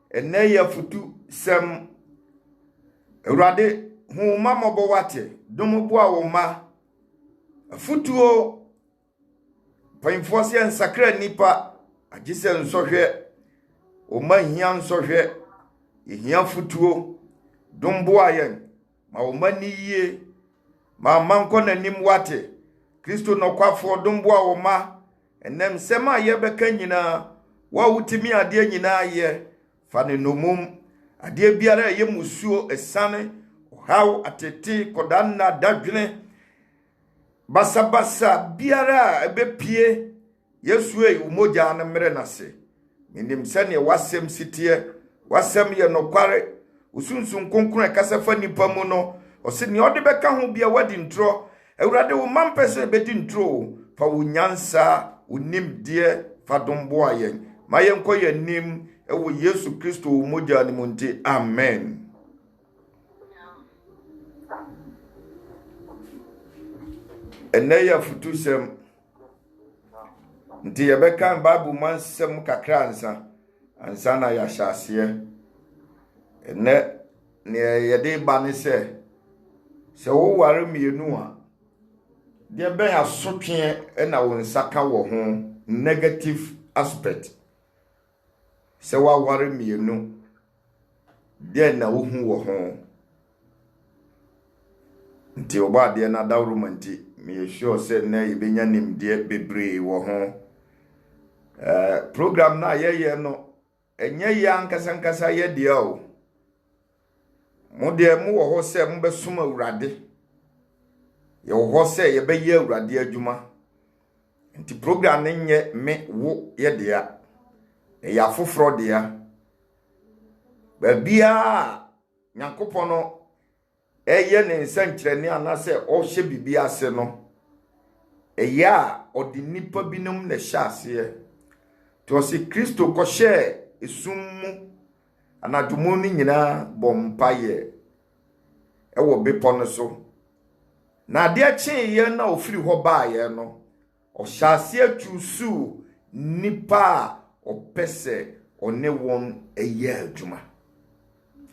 ene ya futu sem Awurade hu mamobo wate domobo a wo ma futuo painfo se nsakra nipa agise nsohwe o ma hia nsohwe ehia futuo dombo ayen ma o ma niye ma manko nanim wate Kristo no kwafo dombo a wo ma enem sema ye beka nyina wa wutimi ade nyina ye fa ne nomum ade biara ye musuo esane how atete kodanna dadwene basabasa biara ebepie Yesu umoja na mere nase minim sane wasem sitie wasem ye nokware usunsun konkron kasafa nipa mu no ose ne ode beka ho bia wadi ntro Awurade wo mampese bedi ntro fa wo nyansa unim die fa dombo ayen mayen ko yanim ewo Yesu Kristo umoja ni munti amen. Eneya futusem nti yebeka Bible mansem kakra ansa na ya hyase ene ne yede ba ne se wo ware mienu a de ben asotwe na wo nsaka wo ho negative aspect se wa ware mienu de na wo hu wo ho nti oba de na dawru nti me sure say na ibenya nimde bebre wo ho program na ye no enye ya nkasa ye de o mo de mo wo ho se mo besuma Awurade ye wo ho se ye be ye Awurade adwuma nti program ne nye me wo ye de ya ya foforo de ya ba bia Nyankopon no eye ne nsankyerene anase o hye bibia ase no eya odi nipa binom na hyase to se Kristo ko hye esummu anadumu ni nyina bompaye ewo bepo so na de achi ye na ofiri ho baaye no o hyase atusu nipa opese one won eye adwuma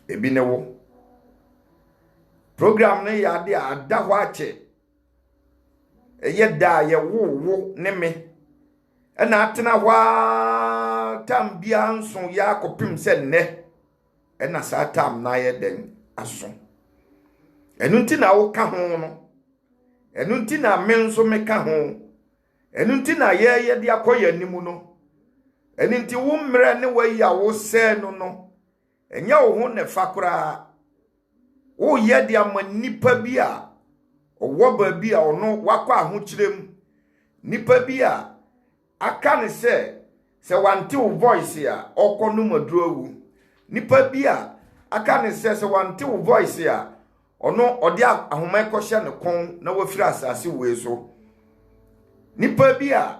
ebi ne wo program ne ya de ada ho ache eye da ye wo ne me na atena hwa tambia nso ya kopim se ne na sa tam na ye den aso enu nti na wo ka ho no enu nti na me nso me ka ho enu nti na ye de akoya nimu no enu nti wo mre ne wa ya wo se no enya wo ho ne fakora wo ye de amanipa bi a owo ba bi a ono wakwa ahokyerem nipa bi a aka ne se wante wo voice a okono madrowu nipa bi a aka ne se wante wo voice a ono ode ahoma ekoshe ne kon na wafiri asase we so nipa bi a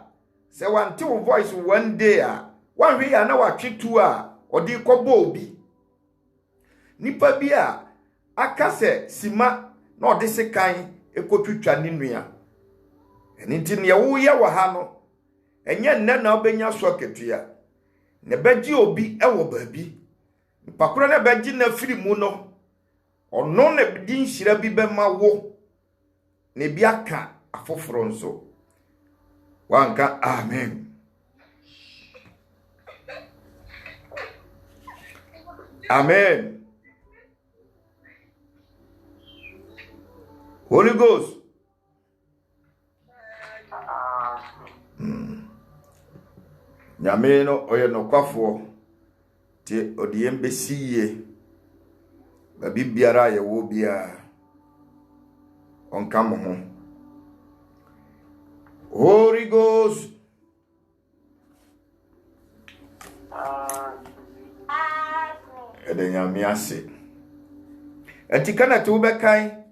se wante wo voice one day a wanhwe ya na watwetu a ode kobo obi nipa bi a aka se sima na ode se kan ekotwitwa ne nua eni nti ne wo ye wa ha no enye nne na obenya so ketua ne beji obi ewo baabi pakura na beji na firi mu no ono na bidi nhira bi be ma wo ne bi aka afoforo nso wanka amen amen Holy Ghost Nyame no oye no kwafo ti odiyembe siye ba bibiara ye wo bia onka mo ho Holy Ghost Nyame ase etika na to be kan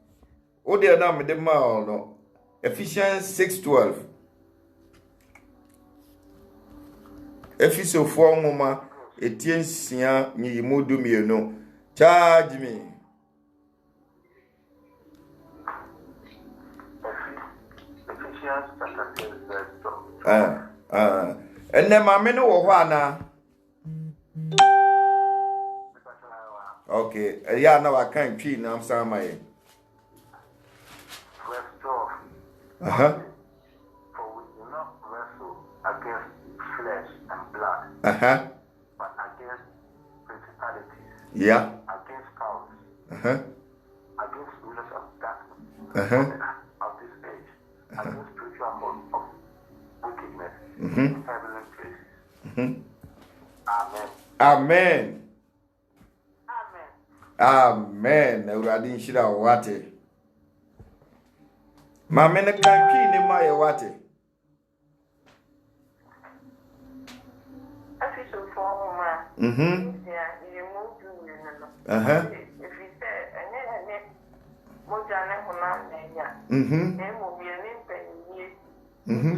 o de na me de ma no Ephesians 6:12 Efisofo nwoma etiensia nyimudu mienu charge me Ephesians chapter 6 verse 12 enne ma me no wo ho ana Okay. Yeah, now I can't treat now. I'm sorry, my. Verse 12. Uh-huh. For we do not wrestle against flesh and blood, Uh-huh. but against principalities, Yeah. against powers, Uh-huh. against rulers of darkness Uh-huh. of this age, against spiritual hosts of wickedness Mm-hmm. in heavenly places. Mm-hmm. Amen. Amen. Amen. Amen. Awurade nhyira wo wate. Maame ne kan twi ne ma ye wate. Afisofo homa. Ya yemu du no. Uh-huh. If you say ene moja ne hona nenya. Mm-hmm. Emo bi ene penye. Mm-hmm.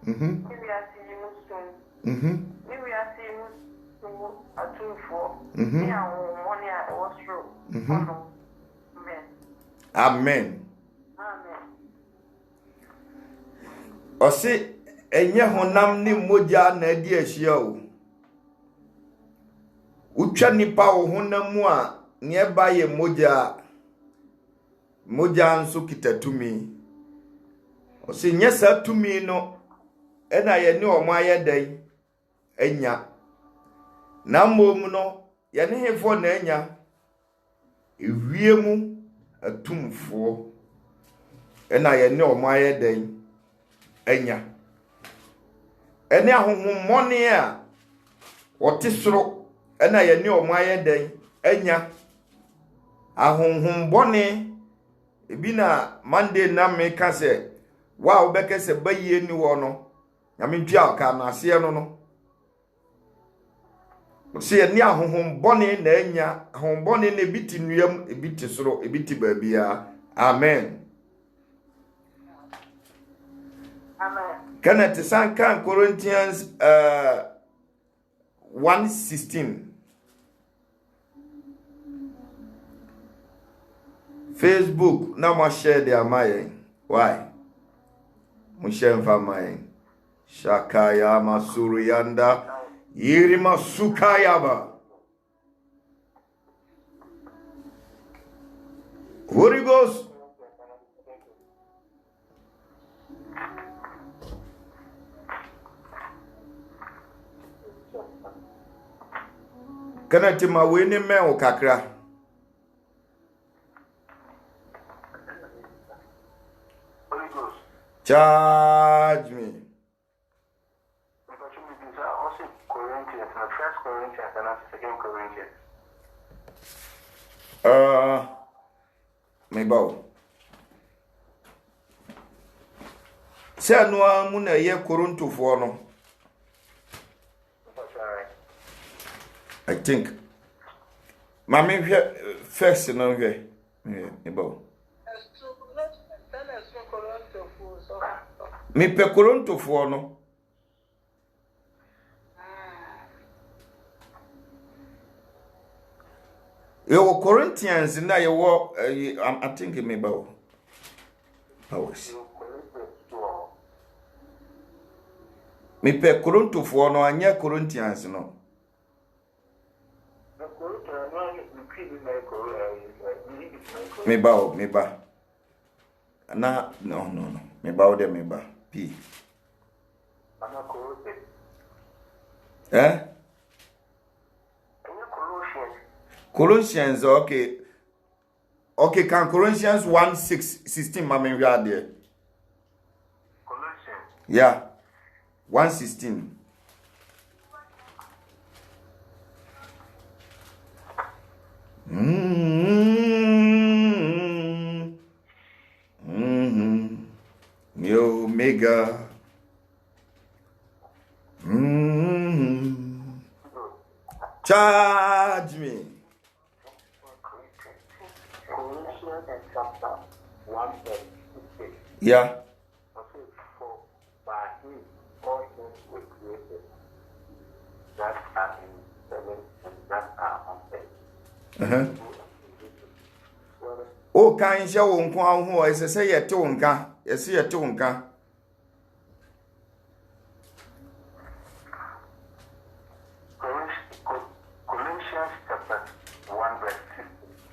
Mm-hmm. If you see you soon. Mm-hmm. If you see you soon atunfo. Mm-hmm. Ya money I was through. Mm-hmm. Amen. Amen. Amen. Ose enye honam ni moja na adi ahia o. Utwa nipa wo honam mu a ne ba ye moja nso kitatumi. Ose nye sa tumi no ena ye ne omo ayedan enya. Na mmom no ye ne hefo na enya. Ewiemu atumfo ena ye ne omo ayedan enya. Ene ahonhommone a wote soro ena ye ne omo ayedan enya. Ahonhombone ebi na Monday na me ka se wa obeke se bayie ni wo no nyame ntwa ka na ase no se ye ne ahonhombone na enya ahonhombone na ebiti nuam ebiti soro ebiti baabia. Amen. Amen. Kenneth Sankan Corinthians 1:16. Facebook na mo share the amaye. Why? Mo share mfa amaye. Shakaya masuru yanda yiri masukaya ba. Holy Ghost. Kenneth ma we ni me o kakra. Holy Ghost. Charge me. Also Corinthians, First Corinthians and Second Corinthians. Me bawo. Se anu mu na ye Korontofo no. I think. Mami first no hwe. Me bawo. Me pe Korontofo no. Yo Corinthians na ye wo I think me bawo. Powers. Me pe Korontofo no anya Corinthians no. Me ba. Na no. Me ba o de me ba. P. Eh? Colossians, okay. Okay, can Colossians 1:16 mama we are there. Colossians. Yeah. 1:16. The Omega. Charge me. Colossians chapter 1 verse 16. Yeah. For by him all things were created that are in heaven and that are on earth. O kan hye wo nko aho ese se yete wo nka ese yete wo nka Colossians chapter 1 verse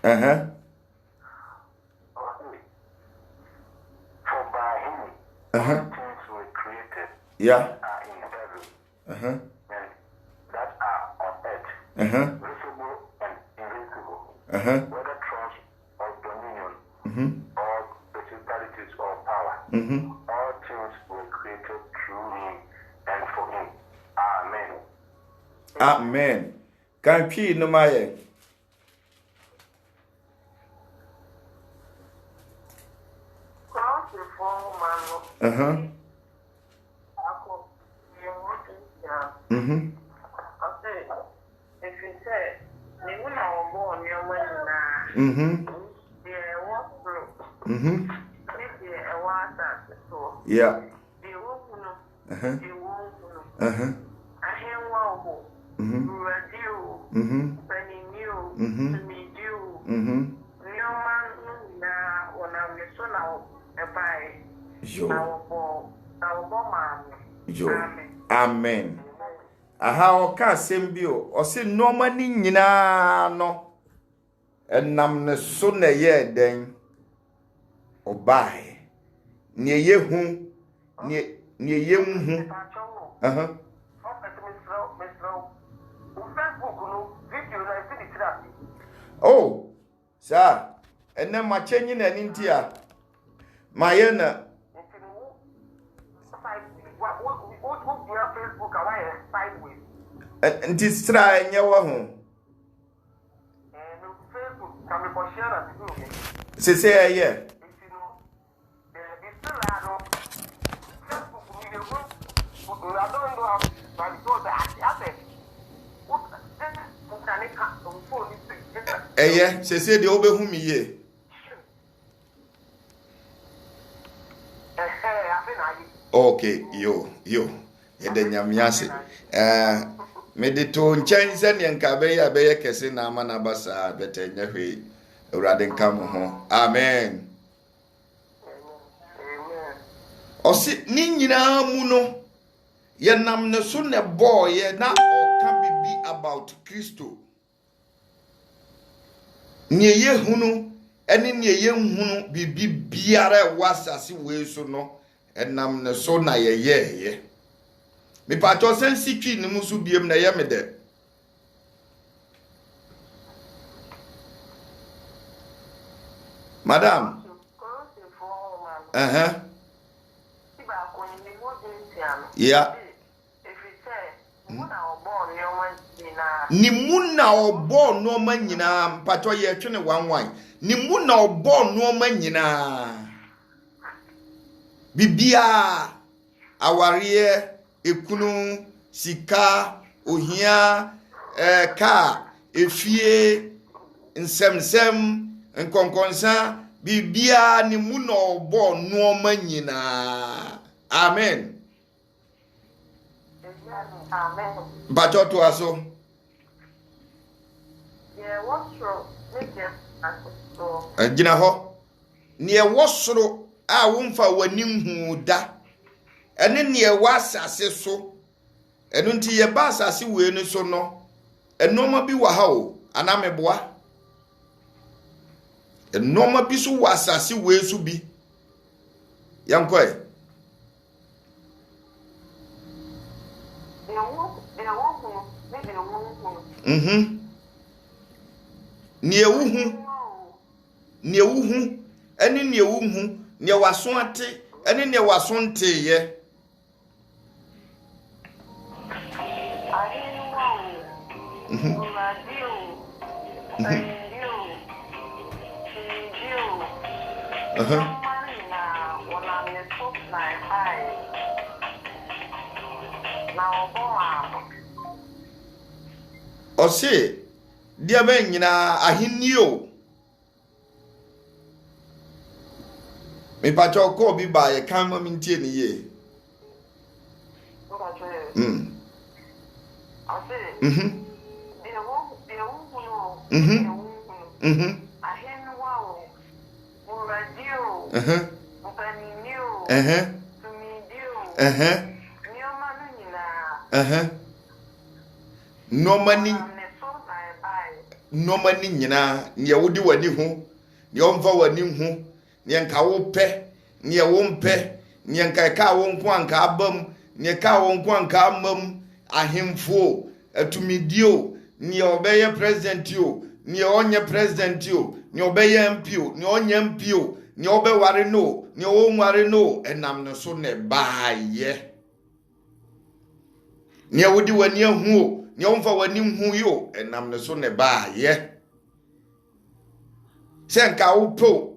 For by him all things were created Yeah. that are in heaven and that are on earth, visible and invisible, whether thrones or dominion or principalities or power. All things were created through him and for him. Amen. Amen. Can pee no maye. Yeah. Amen. Aha oka sembio o se noma ni nyina no enam ne so na ye den obai ne ye hu ne ye hu oh sir enne ma chenyi na ni ntia ma ye na nti stra enye wo ho se ye eye se de obehu mi ye okay yo ye de nyamiase me de to nchen se ne nka be ya kese na ama na basa betenya hwe urade nka mo ho amen osi ni nyina mu no ye nam ne so ne boy ye na oka bibi about Kristo ni ye hunu eni ni ye hunu bibi biara wasase we so no enam ne so na ye me pato sensi twi ni musu biem na ye me de madam yeah ni muna obo no ma nyina mpato ye twene wanwan ni muna obo no ma nyina bibia aware ekunu sika ohia ka efie nsem nkonkonsa bibia ni muna obo no ma nyina amen amen bacho to aso gina ho ne e wosoro a womfa wani hu da ene ne e wasase so eno nti ye ba asase we ni so no enoma bi wa ha o anameboa enoma bi so wasase we so bi yankoi ne wuhu ene ne wuhu ne waso ate ene ne waso nte ye Ose dia ben nyina ahinio me pacho ko bi ba ye kan ma mintie ni ye no money noma ni nyina ne wodi wani hu ne omfa wani hu ne nka wo pe ne wo mpe ne nka ka wo nko anka abam ne ka wo nko anka amam ahemfo atumidio ne obeye president yo ne onye president yo ne obeye MP yo ne onye MP yo ne obeware no ne wo nware no enam no so ne baaye ne wodi wani hu ne omfa wani hu yo enam no so ne baaye senka upo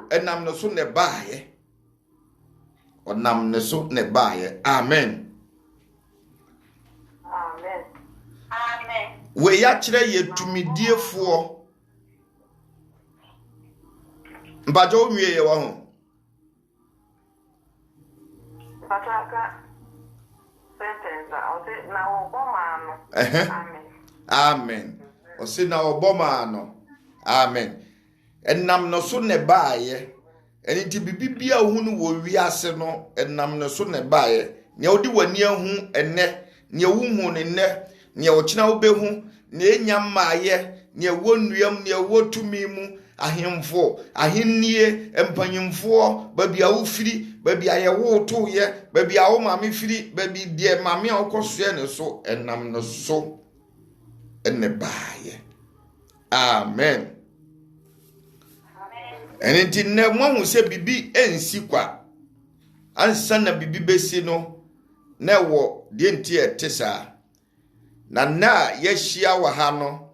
enam no so ne baaye onam no so ne baaye amen amen amen we ya kire ye tumidiefo mbajo nwie ye wa ho pataka sentence o na oboma no amen amen o se na oboma no amen enam no so ne baaye eni ti bibia hunu wo wiase no enam no so ne baaye ne odi wani ahu enne ne wuhu ne ne ne ochina obehu ne enyamaaye ne wonuam ne wotumi mu ahemfo ahennie empanyimfo babia wo firi babia ye wo to ye babia wo mame firi babi die mame okosoe ne so enam no so enne baaye amen enti ne mo se bibi ensi kwa ansa na bibi besi no na wo de enti etesa na yehia wa ha no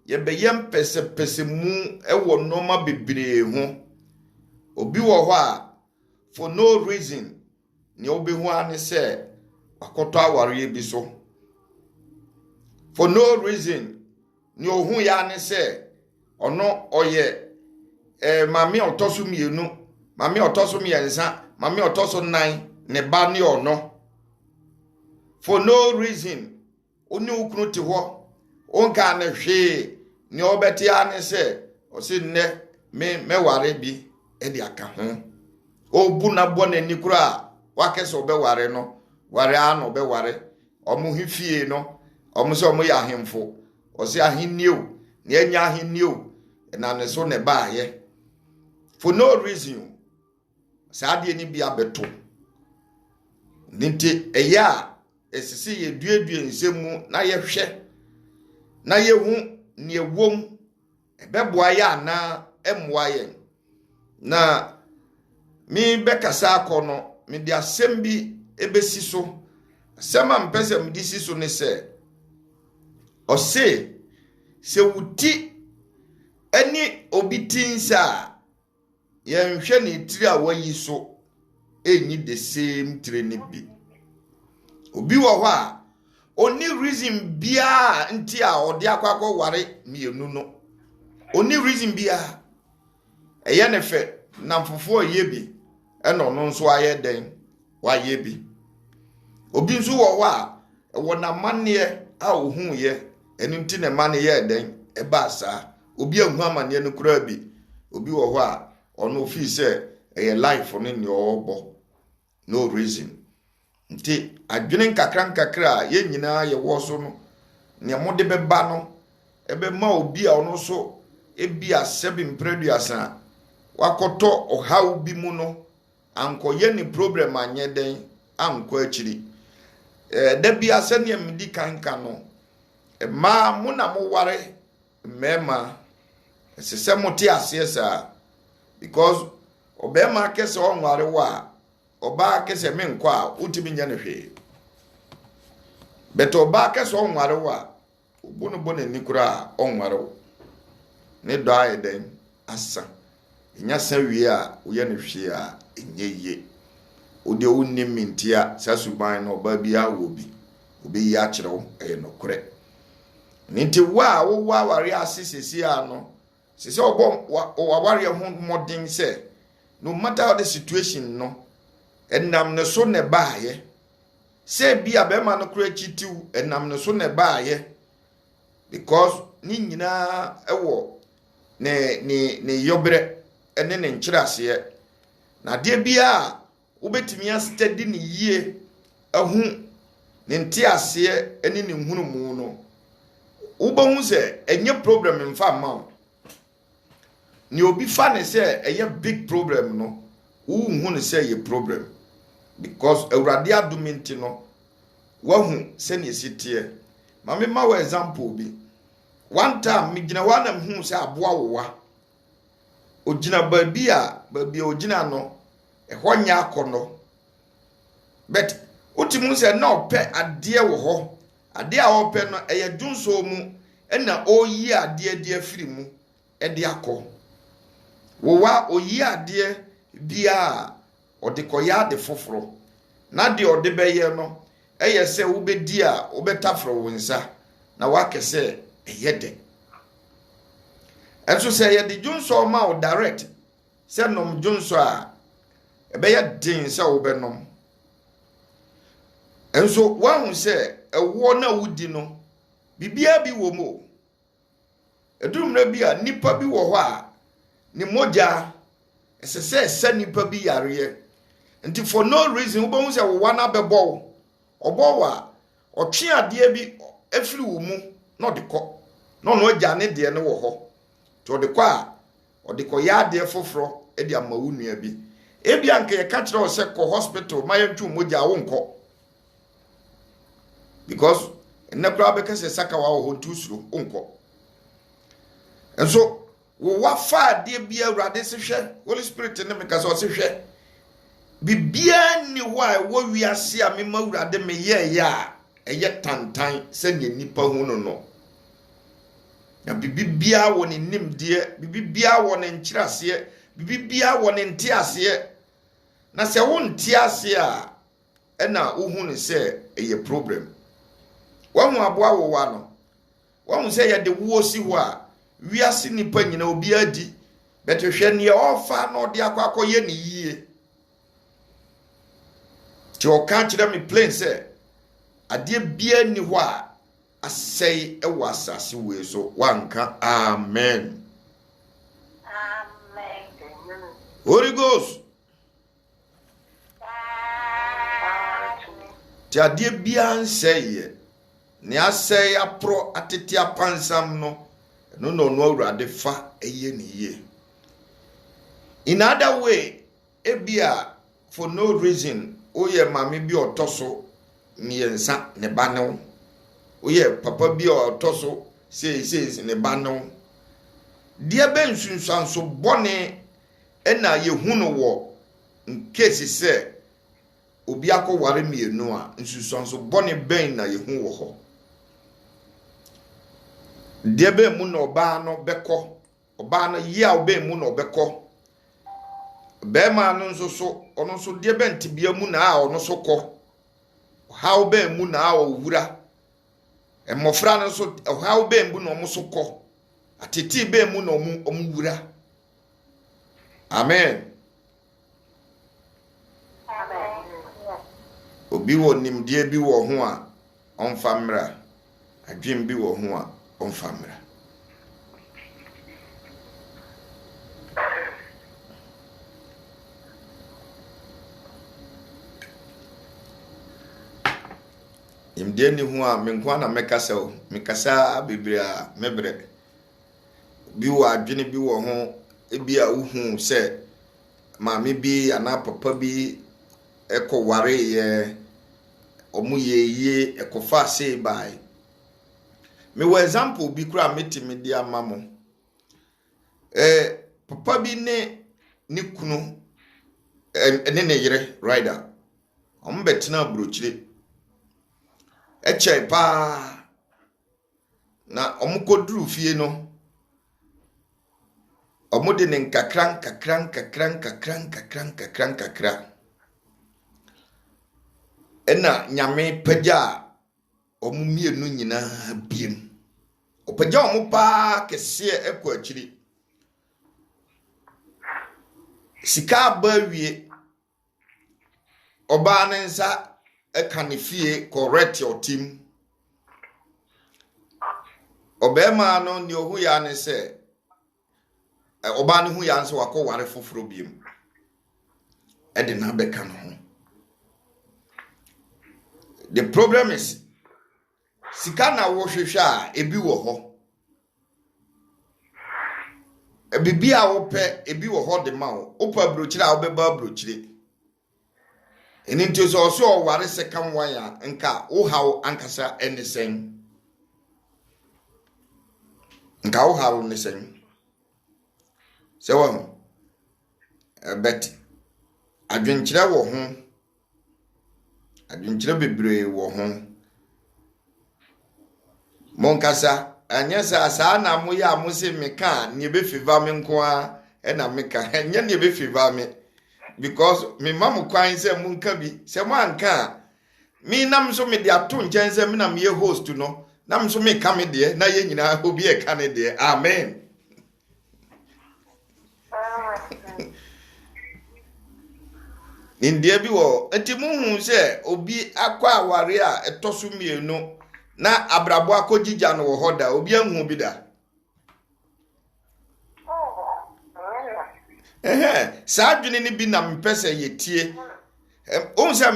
ye beyem pese mu ewo noma bebre ho obi wo ho a for no reason ne obi ho ane se akoto aware bi so for no reason ne ohun ya ane se ono oye mami otoso mienu mami otoso miensa mami otoso nan ne ba ne ono for no reason oni ukunu ti ho onka ne hwe ne obeti ane se o se ne me ware bi e di aka ho obu na bo na ni kura wakese obe ware no ware ano be ware omu hifie no omu se omu ya hemfo o se ahinniu ne anya ahinniu na ne so ne baaye for no reason saade ni bia beto nti eya esisi ye duedue nsemu na ye hwe na ye hu ne ewom ebeboa ya na emwa ye na mi bekasa akono mi dia sembi ebesi so sema mpese mi disi so ne se wuti ani obitinsa ye nhwe ne tiri a wayi so enyi the same training bi obi wo ho a oni reason bia nti a ode akwakọ ware mienu no oni reason bia eye ne fe na mfofo ye bi eno no nso aye den wa ye bi obi nso wo ho a wo na manne a ohun ye eni nti ne manne ye den e ba sa obi ahu amane no kura bi obi wo ho a ono fi se eye life no ne obo no reason nti adwene nkakra ye nyina ye wo so no ne mode beba no ebe ma obi a ono so ebi asebi mpreduasa wakoto ohaw bi mu no anko ye ni problem anye den anko akiri da bi asane amdi kanka no ma mu na mo ware mema sese mote asiesa because obema kese onware wa oba kese menkwa a utimi nya ne hwe beto oba kese onware wa obunu nikura onware ne do ayeden asa nya sawie a uye ne hwe a enyeye ode wonni mintia sasuban no oba bia wobi obi ya kyerɛw nokore nti wa wo ware asisisi ano sisi obo ware ho modin se no matter the situation no enam ne so ne baaye se bia be ma no kura chitiu enam ne so ne baaye because ni nyina ewo ne yobre ene ne nkyerase na de bia wobetimi astedi ne yie ahu ne ntiase ene ne hunumu no Ubo say enye problem in fa ma. Ni obi fa ne say eye big problem no. Hu ne say ye problem. Because Awurade adom nti no wahu se ne sitie. Ma me ma example bi. One time me gina wa na hu se aboa wowa. Ogina baabi ogina no ehọ nya akono. But utimu se na ope ade wo ho. Ade a ope no eye dunso mu na oyi ade de afiri mu e de akọ. Wowa oyi ade bia ode koya de foforo. Na de ode beye no eye se wo bedi a wo betafro wo nsa na wakese eyede. Enso say ye di junso ma o direct. Say nom junso a ebeye din say wo benom. Enso wan say ewo na wudi no bibia bi wo mo. Edum na bi a nipa bi wo ho a ni moja esese nipa bi yare. Nti for no reason wo bon say wo wana bebo. Obowa otwe ade bi afiri wo mu na odekọ. No agya ne de ne wo ho. To de kwa odekọ ya de foforo e de amawu nua bi. Ebi anka ye ka kire o se ko hospital ma ye ntwu mogya wo nkọ. Because enakra be kase saka wa ho ntusuro nkọ. Enso wo wa fa de bi Awurade se hwe Holy Spirit ne me kase o se hwe. Bibia ni wa wo wiase a me ma Awurade me ye ya eye tantan se ne nipa hu no. Ya bibia wo ne nimde, bibia wo ne nkyirase, bibia wo ne ntiase. Na se wo ntiase a na uhu ne se eye problem. Wa mu aboa wo wa no. Wa mu se ye de wo si ho a wiase nipa nyina obi adi. Betehwe ne ofa na ode akwakoye ne yie. Ti o ka kire me plain say ade bia ni ho a asai ewa asase we so wanka amen. Amen. Holy Ghost. Ti ade bia nseye ni asai apro atete apansam no no Awurade fa eye ne ye. In other way ebia for no reason oye mame bi otoso ni yensa ne banew. Oye papa bi otoso sei ne banew. Dia ben sunsanso bone ena yehunu wo nkesi se obi akọware mienu a nsunsanso bone ben na yehu wo ho. Dia be mu na oba no beko oba no ye a oba mu na obeko. Be ma no nso so ono so dia be ntibia mu na a ono so kọ. Ha oba mu na a owura. Emofra no so ha oba mu na omo so kọ. Atiti be mu na omo wura. Amen. Amen. Obi wo nimdie bi wo ho a onfa mra. Adwem bi wo ho a onfa mra. Imde ni hu a menkwa na mekasa o mekasa bebre a mebre bi wo adwene bi wo ho ebi a uhu se maame bi ana papa bi ekoware ye omuyeye ekofa sei bai me wo example bi kura metimi dia mamo papa bi ne kunu ne yire rider ombetena brochire eche pa na omukodru fie no omode ne nkakran ena nyame pagya omumienu nyina biem opagya omupa kese ekọ akiri sika bawie oba ne nsa ekanifie correct your team obema no ni ohu ya ne se oba ne hu ya nso akọware foforo biem ede na beka no ho. The problem is sika na wo hwehwe a ebi wo ho ebibi a wo pe ebi wo ho de ma wo pa brochire a wo beba brochire eni nti so o ware second one ya nka wo hawo ankasa enisen nka wo hawo nisen se wo bet adwenkyire wo ho adwenkyire bebre wo ho monkasa anyasa saa na mo ya mo se meka ne be fiva me nko a na meka enya ne be fiva me because me mamu kwan se mo nka bi se mo anka mi nam so me de ato nchen se me nam ye host no nam so me ka me de na ye nyina obi e ka ne de amen India bi wo enti mo hu se obi akwa aware a etoso mienu na abrabo akogija no wo hoda obi anhu bi da sa adwene ni bi na mpese yetie o nse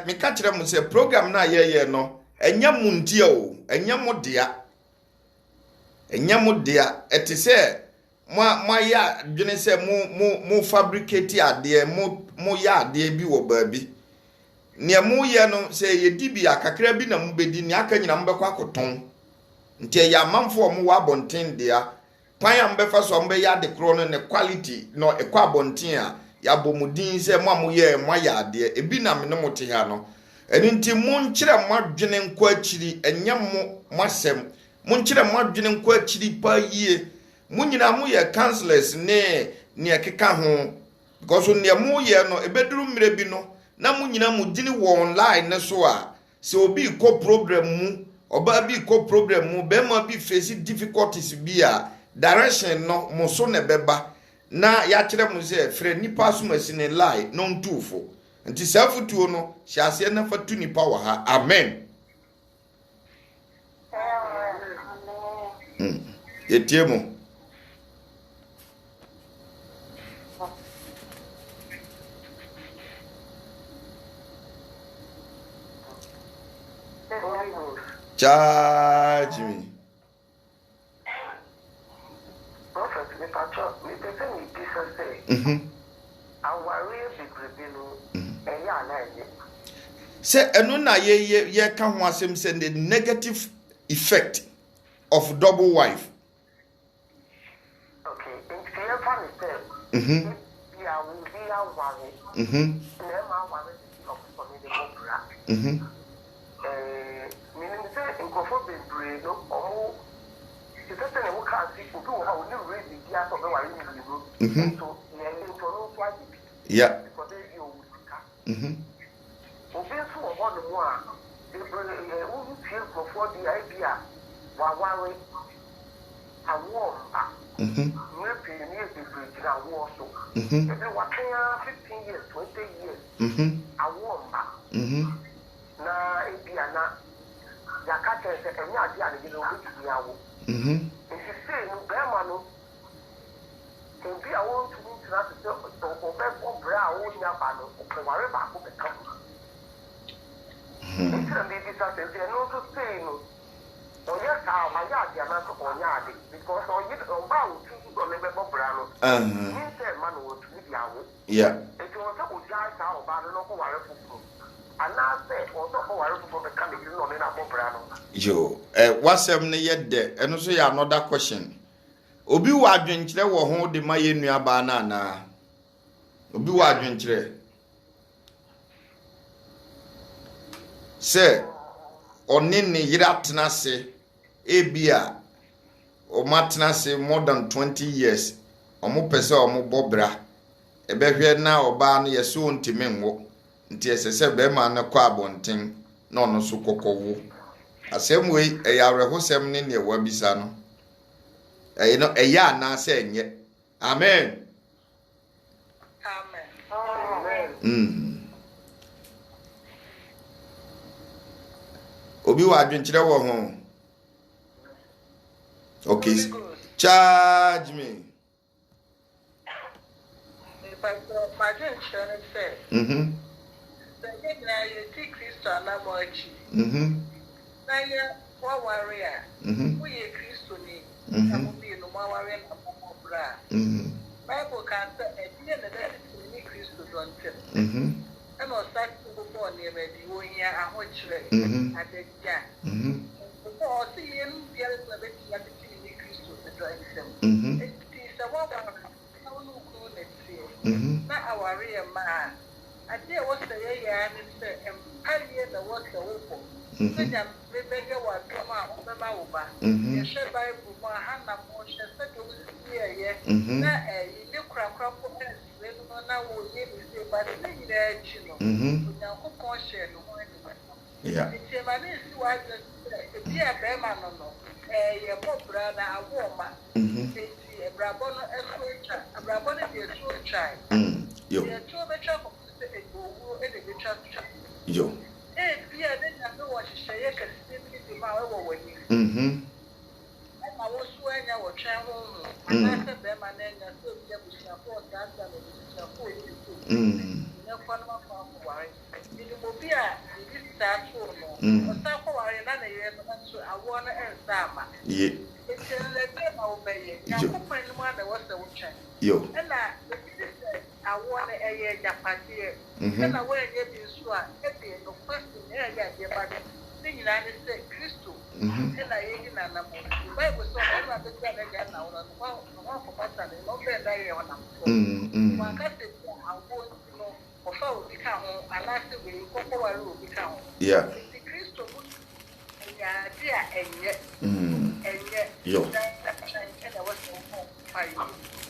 meka kire mo se program na ye no enya mu ntia o enya mo dia etise mo ya adwene se mo fabricate ade mo ya ade bi wo baabi ne mo ye no se ye di bi akakra bi na mo bedi ne aka nyina mo bekọ akoton nti ya manfo mo wa abonten dia kwan ya mbefa so mbe ya de kro no ne quality no ekwa abonten a ya bomudin se mo ye mo ya ade ebi na me no mo te ha no eni nti mo nkyere mo adwene nko akiri enya mo masem mo nkyere mo adwene nko akiri pa yie mo nyina mo ye counselors ne ekeka ho because ne mo ye no ebeduru mire bi no na mu nyina mu dini wo online ne so a se obi ko problem mu oba bi ko problem mu be ma bi face difficulties bi a direction no mo so ne beba na ya kire mu se frɛ nipa so masine lie no ntufo nti safutuo no hyase na fatu nipa wa ha amen yetiemo charge me. Prophet, me pacho, me pese me pisa say. Aware be grebino, eya na ye. Say enu na ye ka ho asem say the negative effect of double wife. Okay, in fear for myself. Ya we be aware. Na ma aware of for me the opera. Nkofo bebre no omo isese ne muka si obi wo ha oni ready dia so be ware ni so ye nto no so adi yeah because they you wuka obi so wo ho no a bebre wo fie nkofo di idea wa ware awo mba ne pe ni bebre dira wo so ebi wa kan 15 years 20 years awo mba na ebia na ya kache se enya ade ade bi no bi yawo nti say no bema no obi a won tu ntina se o be bra a won nya ba no o ware ba ko be ka nti na bi sa se no so say no o ya sa ma ya ade na so o nya ade because o yi o ba o tu go le be bra no ni se ma no o tu bi yawo yeah nti o se o ja sa o ba no ko ware fufu yo wasem ne yede eno so ya another question obi wa adwenkyere wo ho de ma ye nua ba na na obi wa adwenkyere se oni ne yira tenase ebia o matenase more than 20 years omo pese omo bobra ebehwe na oba no yeso ntime nwo nti esese be ma na kwa abonten na ono so kokowo asem we eyarehosem ne ne wabisa no no eya na se enye amen obi wa adwenkyere wo ho okay charge me What warrior? We a Christian. Some will be no more warrior or bra. Bible can't say a dear that is Christo don't tell. And was that to go for near the one year and watch at the jack. Before seeing the other like the Christo the drive them. It is a walk on it. Not a warrior man. I dear was the year and pioneer the work the open. We beg you what come out of the Mauba. You should buy Buma Hannah Motion, settle here. Now, you crack up for us. We don't know now what you say, but they there, Chino. Now, who can share no one? Yeah. It's a man is why the dear Beman, no. A poor brother, a woman. A Brabono, a soldier, a Brabono, a soldier. Yo. The two of the chapel, a chapel. Yo. We are then know what she said, because simply the Mawa winning. And I was when I was traveling, and I said them and then I told them we support that and we support you. No fun of our worry. It will be a start for no. Start for worry, and I want to earn Sama. It's a little obey. You put one that was the witch. Yo. And I want a year Japan. And I wear a swat. The first thing I get about the United States Christo. And I ain't in a number. The Bible so I have the better again now. Well, for Boston, no better on them. One got it. I want to know of how we become, and last week, Cocoa will become. Yeah. The Christo. Yeah, dear, and yet. Yo. And I was by you.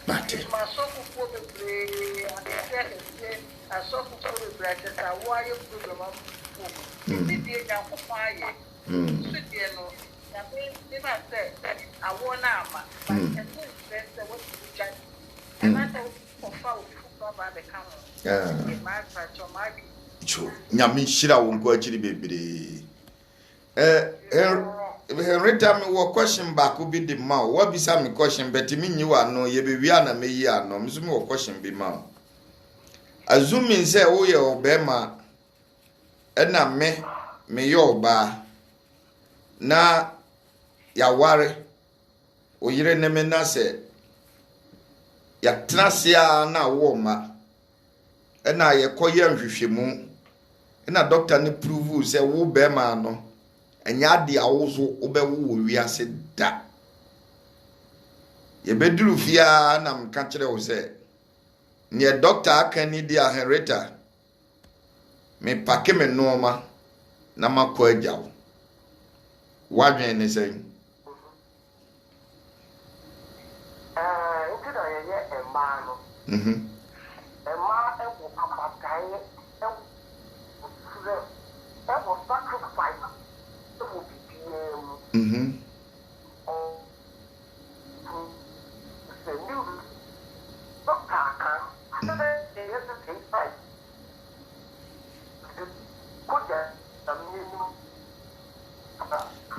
My soft for the play, I saw for the branches, I wire to the mom. Sit down for fire. Sit down. Never said, I won't armor. And then what you judge. And I thought for foul by the camera. In my patch or my true. Yami Shira won't go to the baby. Henrietta me wo question back will be the ma. What be some question, but me you are no ye be we are na me ya no. Me wo question be ma. Assuming say wo ye obema na me yo ba na ya ware o yire ne me na se ya trasia na wo ma na ye koye nhwehwemu na doctor ne prove say wo be ma no enya de awozo obewo wiase da ye beduru fia na mka kire wo se ne doctor aka ni dia Henrietta me pake me noma na makọ agyawo wadwen ne sei into the ye emma no emma e wo abakai e wo sacrifice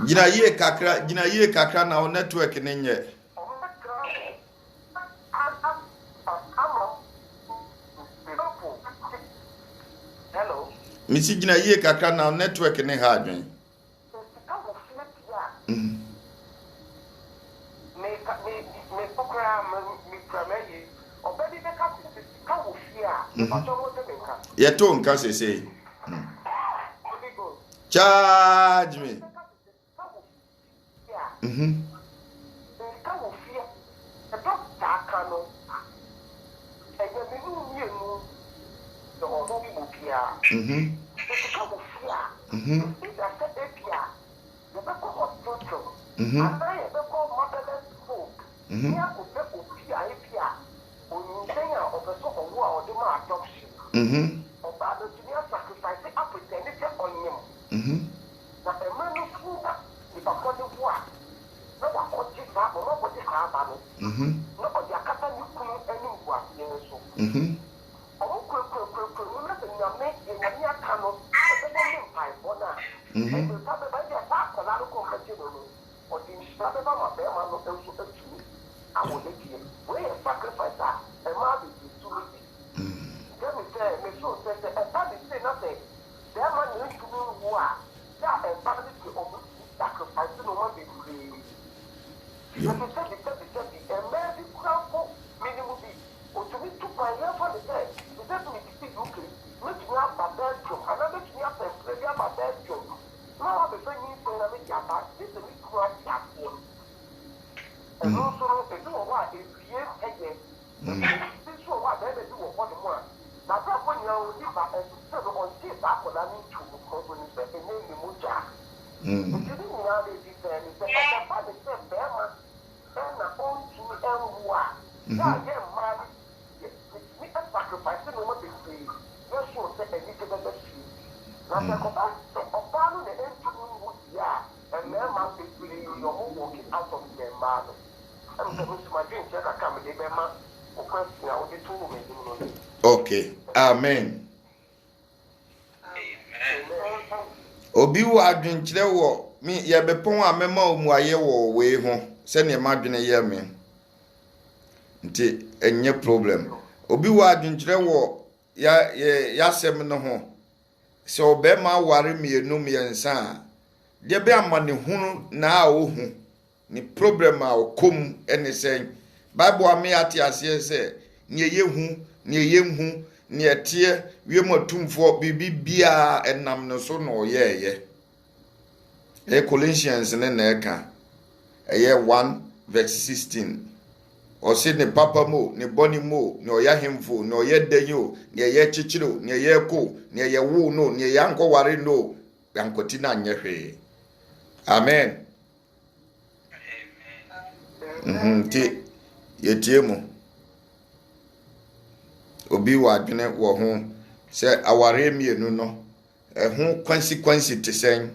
Jina ye kakra na o network ne nye. Hello. Misi jina ye kakra na o network ne ha adwen. Ye to nka sese. Charge me. Sacrifice Okay. Amen. Obi wo adwenkyerɛ wɔ me yɛbɛpɔn a mɛma omu ayɛ wɔ wei ho sɛ ne ma adwene yɛ me nti enye problem. Obi wo adwenkyerɛ wɔ ya sɛm no ho sɛ obɛma ware mienu miɛnsa a de be amane hunu na a ohu ni problem a okom ene sɛ Bible ame ate ase sɛ ne yehu ne yenhu ne etie wiem atumfo bibi bia enam no so no yeye Colossians ne na eka 1:16 o se ne papa mo ne boni mo ne oya hemfo ne oya danyo ne ye chichiro ne ye ko ne ye wo no ne yanko ware no yankoti na nyehwe. Amen. Ti yetie mo obi wa adwene wo ho se aware mienu no ho consequence te sen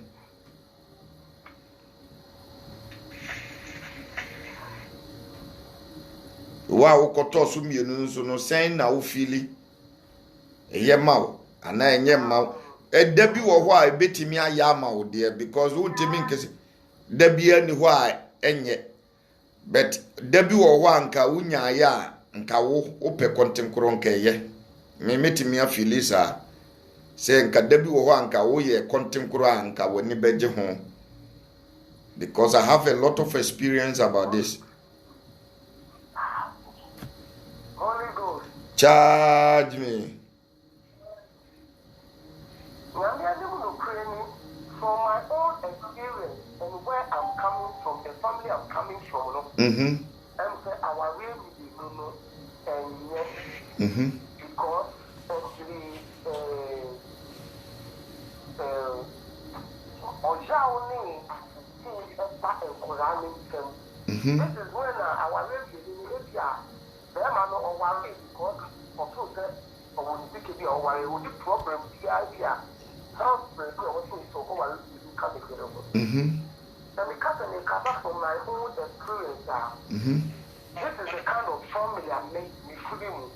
wa ukoto so mienu nso no sen na wo fili eye mawo ana enye mawo da bi wo ho a betimi aya mawo de because wo ntimi nkese da bi ani ho a enye but da bi wo ho anka wunya aya nka wo ope kontenkro nka ye me metimi afili sa se nka da bi wo ho anka wo ye kontenkro anka woni beje ho because I have a lot of experience about this. Holy Ghost, Charge me. From my own experience and where I'm coming from, the family I'm coming from, I'm saying our way with the no and yes, because actually, this is when our way with the area, them are not our way because of that, or when you think of our way, with the problem, the idea. Also so over coming here. And because I cover from my own experience, this is the kind of family I made me feeling.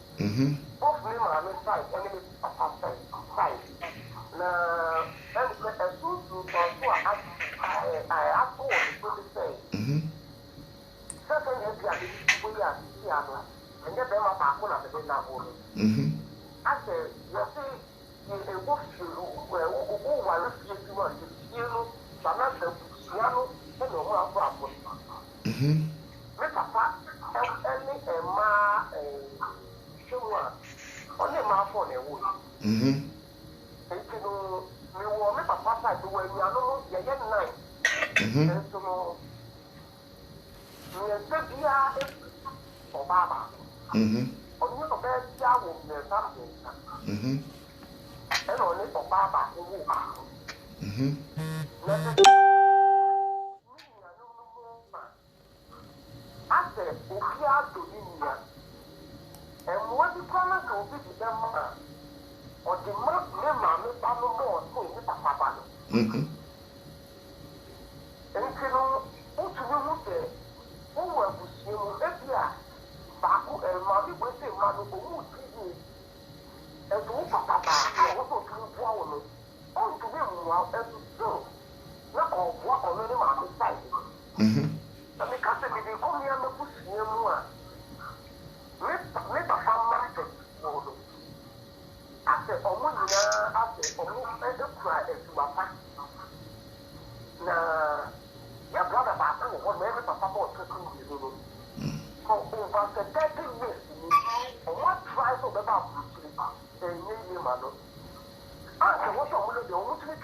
Both me and my side, enemy side. Now, and as soon as I asked for the say, second year, we are here, and get them up on the day. I said, you see. And only for Baba who I said, if you are to India, and what the promise will be to them, or the most member, more, so in the Papa. And you know, what you say, who will see you, if you are Baku and Mami, will say, Manu, who will and to Papa, I also to Power. Oh, to be well, and to do. Not all what already on the side. And because if you come here and push you more, let Papa master. After almost cry to Papa. Now, your brother Baku, whatever Papa was talking to you. for over 30 years. What tries to be about the new man? I was only the only trick.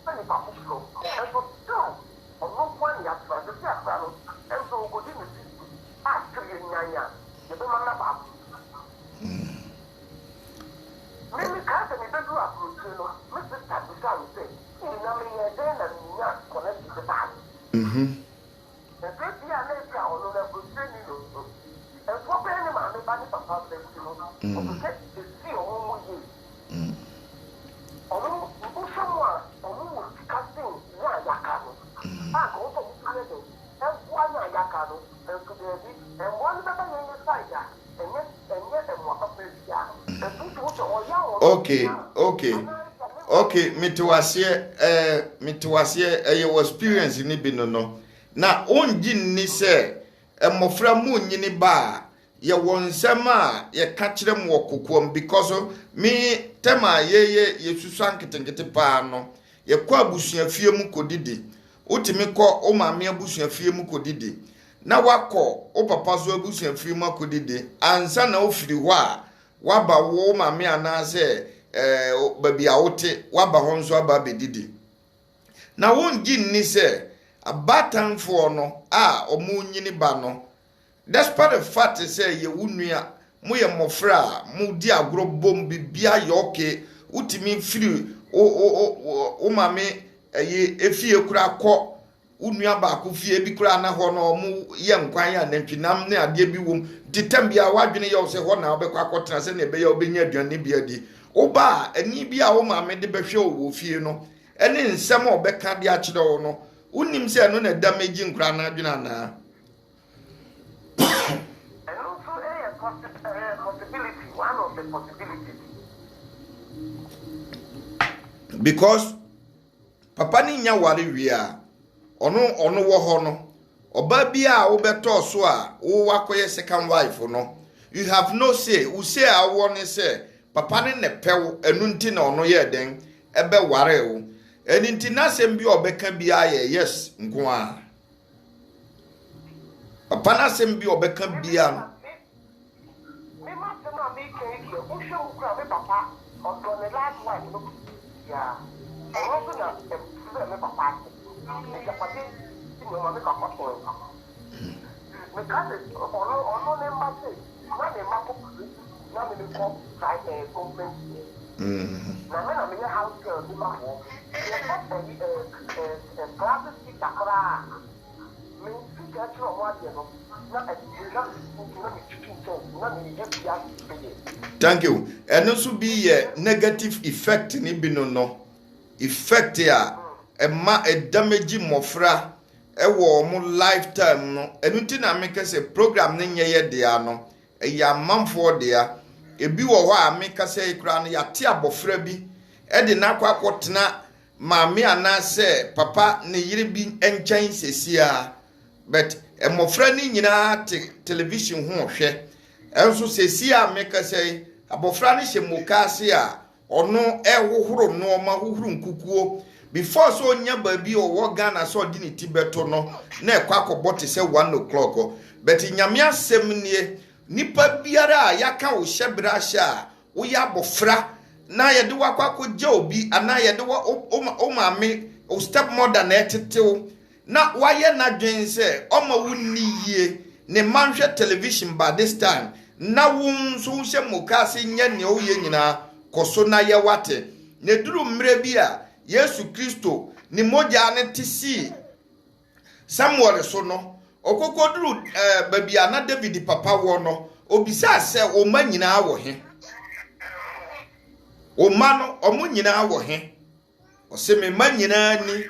And if I push slow, and so still, on no one yet, but the Piazano, and so good in the city. Actually, Naya, the woman about. Maybe Captain, if I do a routine, Mr. Tapisan said, in a million then and not connected to the back. And if you are later on the routine, and for any man, the body of public, to get to see a woman. Although someone who was casting Yakano, I go to the and one Yakano, and to the and one better than the cider, and yet, and what of the Okay, mituasie was experience ni bi no na onji ni se emofra mu nyini ba ye wonsem a ye ka kire mu okokom because me tema ye susan ketenkete pa no ye kwa abusuafie mu kodidi utimi ko o maame abusuafie mu kodidi na wakọ o papa so abusuafie mu kodidi ansa na ofiri ho a waba wo maame anase baby awote waba ho nso aba bedidi na wonji ni se abatanfo no a omunyini ba no despite the fact say ye wunua mo ye mofra mo di agro bom bibia ye okay utimi firi o mame efie kura kọ unua ba ko fie bi kura na ho no mo ye nkwan ya nantwinam ne ade bi wom ditambia wadwene ye se ho na obekwa akotena se na ebe ya obenya aduane bi adi oba ani bi a o mame de behwe wo fie no ene nsem obeka de a kire wo no unim se no na damage nkura na adwene na possibility, one of the possibilities. Because papa ni nya ware wi a ono wo ho no oba bia a wo beto so a wo wakoye second wife no you have no say u say a wo ne say papa ne ne pew enu nti na ono ye den ebe ware wo eni nti na sem bi obeka bia ye yes nko a papa na sem bi obeka bia Thank you. And also be a negative effect ni bino effect ya a damage mofra wo mo lifetime no enuti na make say program ne nyeye de ano ya manfo de ya ebi wo ho a make say kra no ya te abofra bi e de na kwa kwotena maame ana say papa ne yire bi enkyan sesia but emofra ni nyina television ho hwe enso sesia make say abofra ne hyemukaase a ono ehohoro no ma hohoro nkukuo before so nya baabi o wo Ghana so di ni tibeto no na ekwakobote se 1 o'clock but nyame asem nie nipa biara yaka wo hyebra hya wo ya bofra na ye de wakwakoje obi ana ye de o maame o step mother na etetew na waye na dwen se o ma wonni yie ne manhwe television by this time na won so hyemukase nya ne o ye nyina koso na ye wate ne duru mre bi a Yesu Kristo ni moja ne tisi Samuel so no okokoduru babia na David papa wo no obisa se o ma nyina wo he o ma no o mu nyina wo he o se me ma nyina ni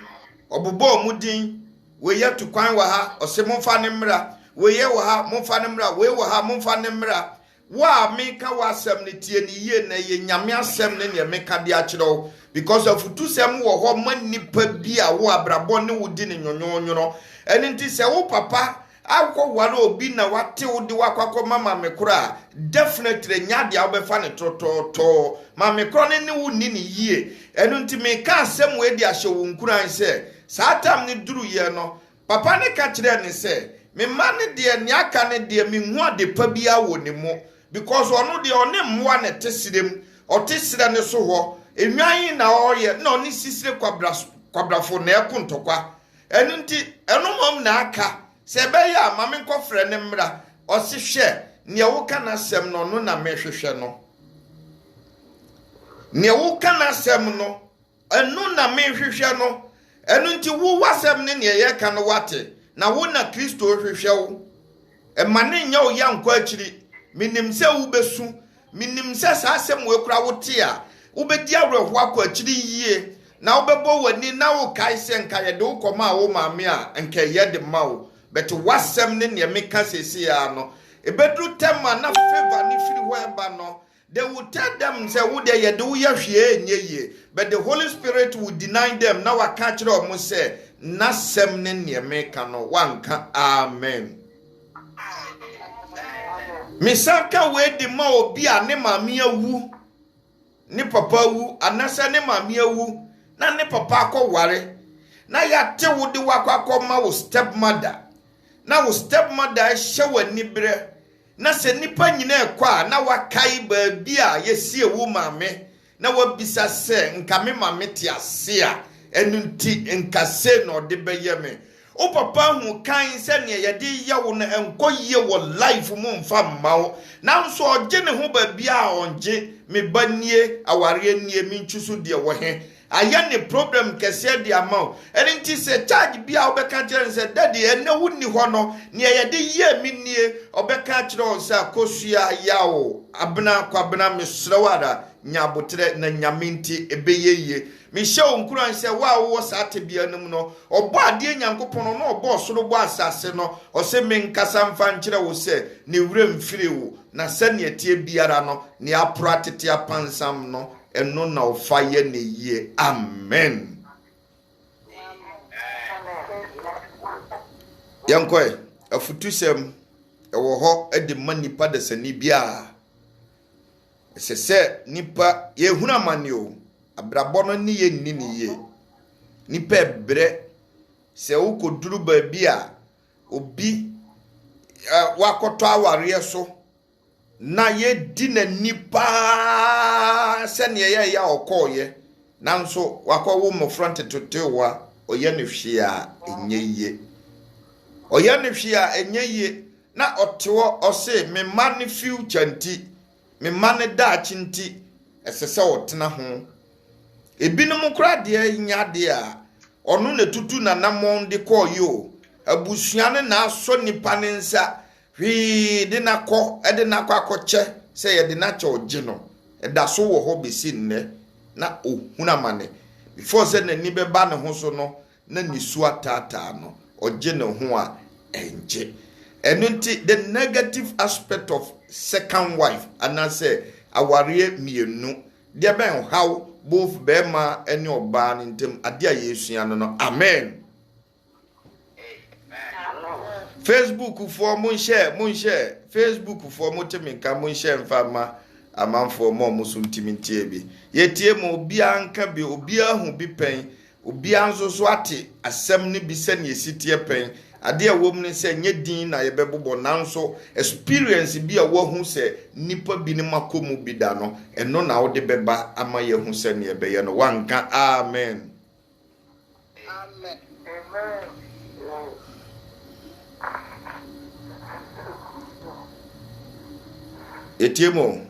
obobo mu din we yetu kwan wa ha o se momfa ne mra we ye wo ha momfa ne mra we wo ha momfa ne mra wa meka wasem ne tie ne ye na ye nyame asem ne meka de a kire because of two sem wo ho manipa bi a wo abrabo ne wo di ne nyonyonyo eni nti se wo papa akọ ware obi na wate wo de wakwakọ mama mekora definitely nya de obefa ne tototo mama mekora ne wo ni ne yie eni nti meka asem we di ahye wo nkuran se saa tam ne duru ye no papa ne ka kire ne se me man de ne aka ne de me hu ade pa bia wo ne mo because ono de one mmoa ne tesirem o tesira ne so ho enwan na oye na oni sisire kwabrafo na ekontokwa enu nti enu mom na aka se be ya ma me nkofre ne mra o se hwe ne wo kana sem no no na mehwehwe no ne wo kana sem no enu na mehwehwe no enu nti wo wasem ne ne ye ka no wate na wo na Kristo hwehwe wo e mane nya o ya nkwa akiri minim se wo besu minim se sa asem we kura wo te a wo bedi awreho akwa akiri yie na wo bebo wani na wo kai se nka ye de wo koma wo maame a nka ye de ma wo but wasem ne ne meka sesi ya no e bedru tema na favor ni firi weba no they will tell them say wo de ye de wo ye hwe enye but the Holy Spirit will deny them na wa ka kire o mo say na sem ne ne meka no wanka amen. Misaka we di ma obi a ne maame awu ne papa wu anasa ne maame awu na ne papa akọware na ya te wo de wakọ ma wo stepmother na wo stepmother hye wani bre na se nipa nyina ekọ a na wakai ba bi a yesie wo maame na wabisa se nka me maame te ase a enunti nka se no de beye me o papa hu kan se ne ye de ye wo na enkoye wo life mu mfa mmawo na nso oje ne ho ba bi a onje me banie aware nie mi ntwusu de wo he aya ne problem kese de amaw enti se charge bia obeka kire se daddy ene wuni ho no ne ye de ye mi nie obeka kire o se akosua yawo abna kwabna mesrewada nyabotre na nyaminti ebeyeye me show nkuran se wa wo saate bia num no obo ade nyankopon no obo soro bo asase no o se me nkasa mfa nkire wo se ne wurem fire wo na se ne tie biara no ne apratete apansam no eno na ofaye ne ye amen. Yankoy afutusem ewo ho edi manipa de sani bia se nipa ye huna mane o abrabọ no ni ye ni ni ye nipa bre se ukoduru ba bia obi wakoto aware so na ye di na nipa se ne ye ya okoye nanso wakọwo mo front totewa oye ne hwia enye ye oye ne hwia enye ye na otewo ose me man future nti me man da chinti esese otena ho ebinom kra de nya de a onu na tutu na namon de koye o abusuane na aso nipa ne nsa hwi de na kọ ede na kọ akọche se ye de na cha oje no eda so wo ho besi nne na ohuna mane before se na ni be ba ne ho so no na nisu atata no oje ne ho a enje enunti the negative aspect of second wife and say aware mienu de ben how both bema eni oba ntem ade a yesua no amen. Facebook for mun share Facebook for moteminka mun share mfama amanfo mo musuntimintie bi yetie mo obi anka bi obi ahu bi pen obi anzo so ate asem ne bi se ne yesitie pen ade a wom ne se nye din na yebebobo nanso experience bi a wo hu se nipa bi ne makomu bi da no eno na wo de beba ama ye hu se ne yebeye no wanka amen. Amen. Etiemo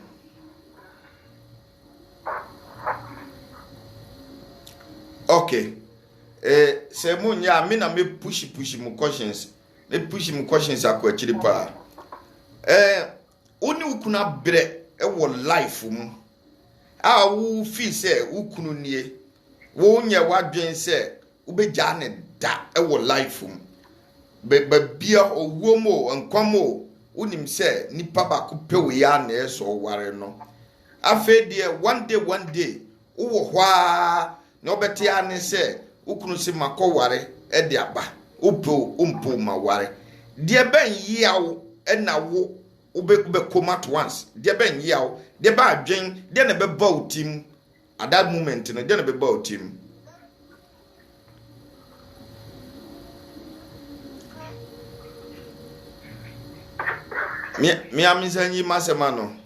okay se munya me na me push mu questions akwachiri pa oni ukuna bre wo life mu a wo feel say ukunu nie wo nya wadwen say ubeja ne da wo life mu be bia owo mo nkwamo unim se nipa ba ko pewe ya na eso ware no afa de one day wo hwa na obete ane se ukunu se makoware e de aba umpo ma ware de ben yiawo e na wo ube come at once de ben yiawo de ba adwen de na be ba utim at that moment no de na be ba utim Me amisanyi masemano.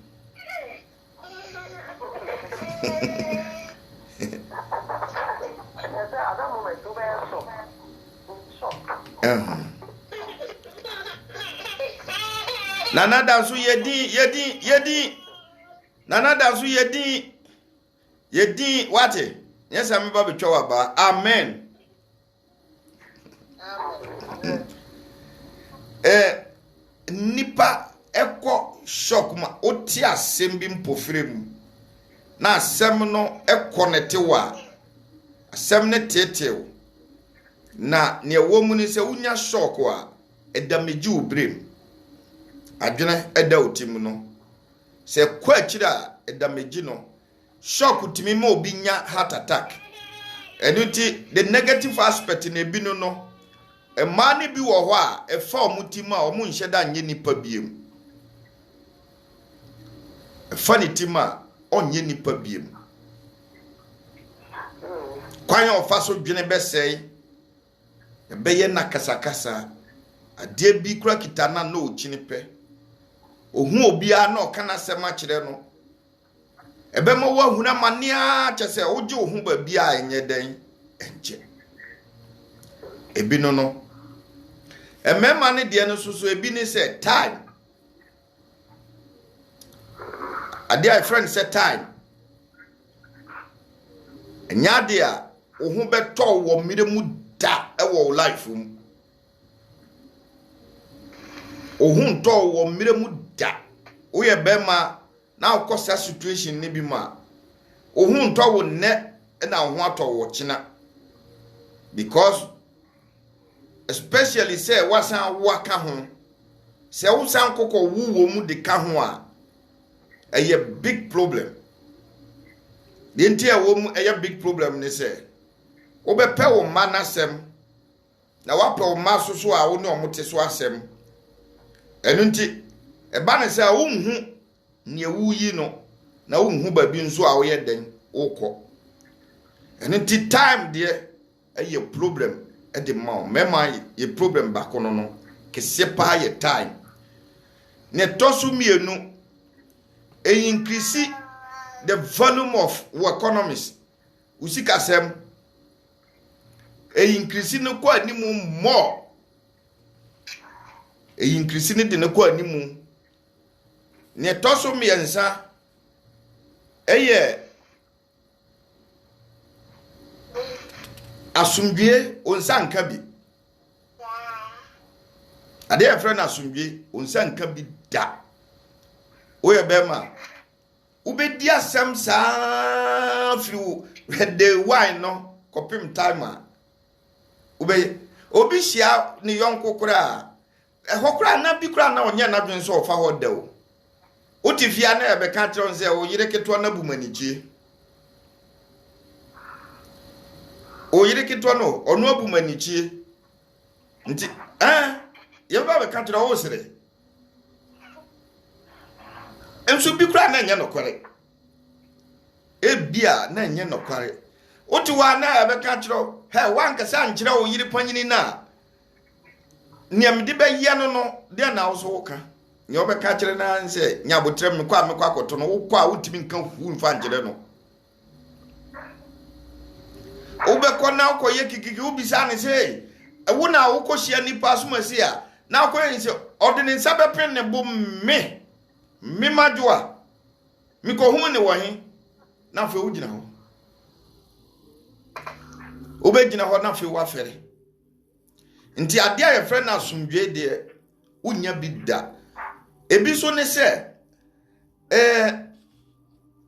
Nana dansu yedi. Nana dansu yedi wate. Yes, I'm about to ba. Amen. Nipa eko shock ma oti asem bi mpofire mu. Na asem no ekonete wa. Asem ne tetew. Na ne wo mu ni se unya shock wa edameji ubrem. Adwene eda otim no. Se kwa akira edameji no. Shock timi ma obi nya heart attack. Enuti the negative aspect na ebi no. E mani bi wo ho a e fa omutima omu nheda nye nipa biem. E fa ni tima onye nipa biem. Kwan ofa so dwene besei. E beye na kasakasa. Ade bi kura kitana na ochini pe. Ohun obi a na okana sema kire no. Ebe mo wa huna mania chese oje ohun ba bi a enye den enje. Ebi no. Emema ne de no susu ebi ni say time. Ade a friend say time. Enya de a ohun beto wo mire mu da e wo life mu. Ohun to wo mire mu da. Wo ye bema na ukosa situation ni bi ma. Ohun to wo ne na ho ato wo china. Because especially say wasan waka ho. Se wusan kokko wuwo mu de ka ho a big problem. The entire wo big problem ni say obepe wo ma nasem na wape wo ma so a wo ne omote so asem. Enu nti e ba ne say wonhu ne wuyi no na wonhu ba bi nso a wo ye den wokọ. Enu nti time de problem e de ma mema ye problem ba kono no kese pa ye time ne tosu mienu increase the volume of economies usika sem increase no kwa animu more increase ne de no kwa animu ne tosu miensa asumdwe onsa nka bi ade ya friend asumdwe onsa nka bi da oye bema ubedi asem sa fru the wine no kopim timer ube obi hia ni yonko kura ehokura na bi kura na onye na dwen so ofa ho da o utifia na ebe ka tron se o yire keto na bumanichie o yire kitwa no onu abumanichie nti ye ba be kantra wo sere enso bi kura na nya nokore ebia na nya nokore oti wa na be kantra he wan ka sa nkyira o yire panyini na niam de be ye no de na wo so woka nye obe kantra na nse nya botrem me kwa akoto no wo kwa wutimi nkan hu mfa nkyere no Ubeko na uko ye kikiki ubisa ni se wuna uko shia nipa asumasi a na uko ye nse odini nsabe pen ne bu me majua miko hu ni wahi na fe ugina ho ube gina ho na fe wa fere nti ade a ye friend na asumdwe de unya bidda ebi so ne se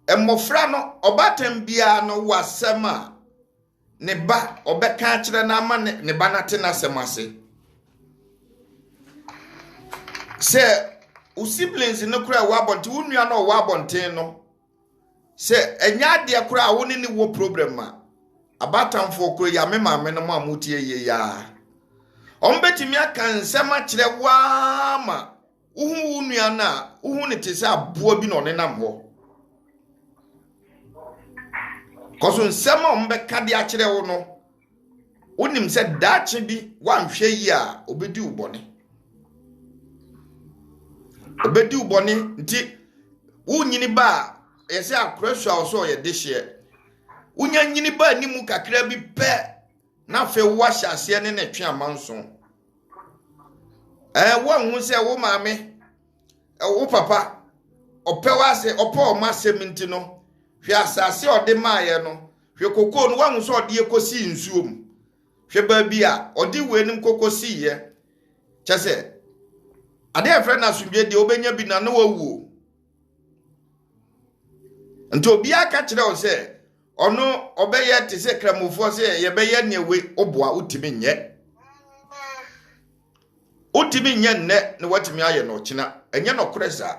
emofra no obatem bia no wasema ne ba obeka kire na ama ne ba na te na semase se u siblings no kura wa bonte unua no wa bonte no se enya de kura wo ni wo problem ma abatamfo kura ya me ma me no ma mutie ye ya ombetimi aka nsema kire wa ma uhu unua na uhu ne te se aboa bi no ne nam ho koso nsema mbeka de akire wo no wonim se dache bi wanhwe yi a obedi ubone obedi uboni nti wunyini ba yesi akrasua oso ye dehye unya nyini ba ni mu kakra bi pe na fe wo ahyase ne ne twe amanso wo hu se wo maame wo papa opewa se opo ma seminti no hwe asase ode maaye no hwe kokoo no hu se ode ekosi nsuom hwe ba bi a ode wenim kokosi ye chese ade afre na sumdwe de obenya bi na no wawu nto obi aka kire o se ono obeye te se kramofo se ye beye newe oboa utimi nye nne ne watimi aye no kina enye no koresa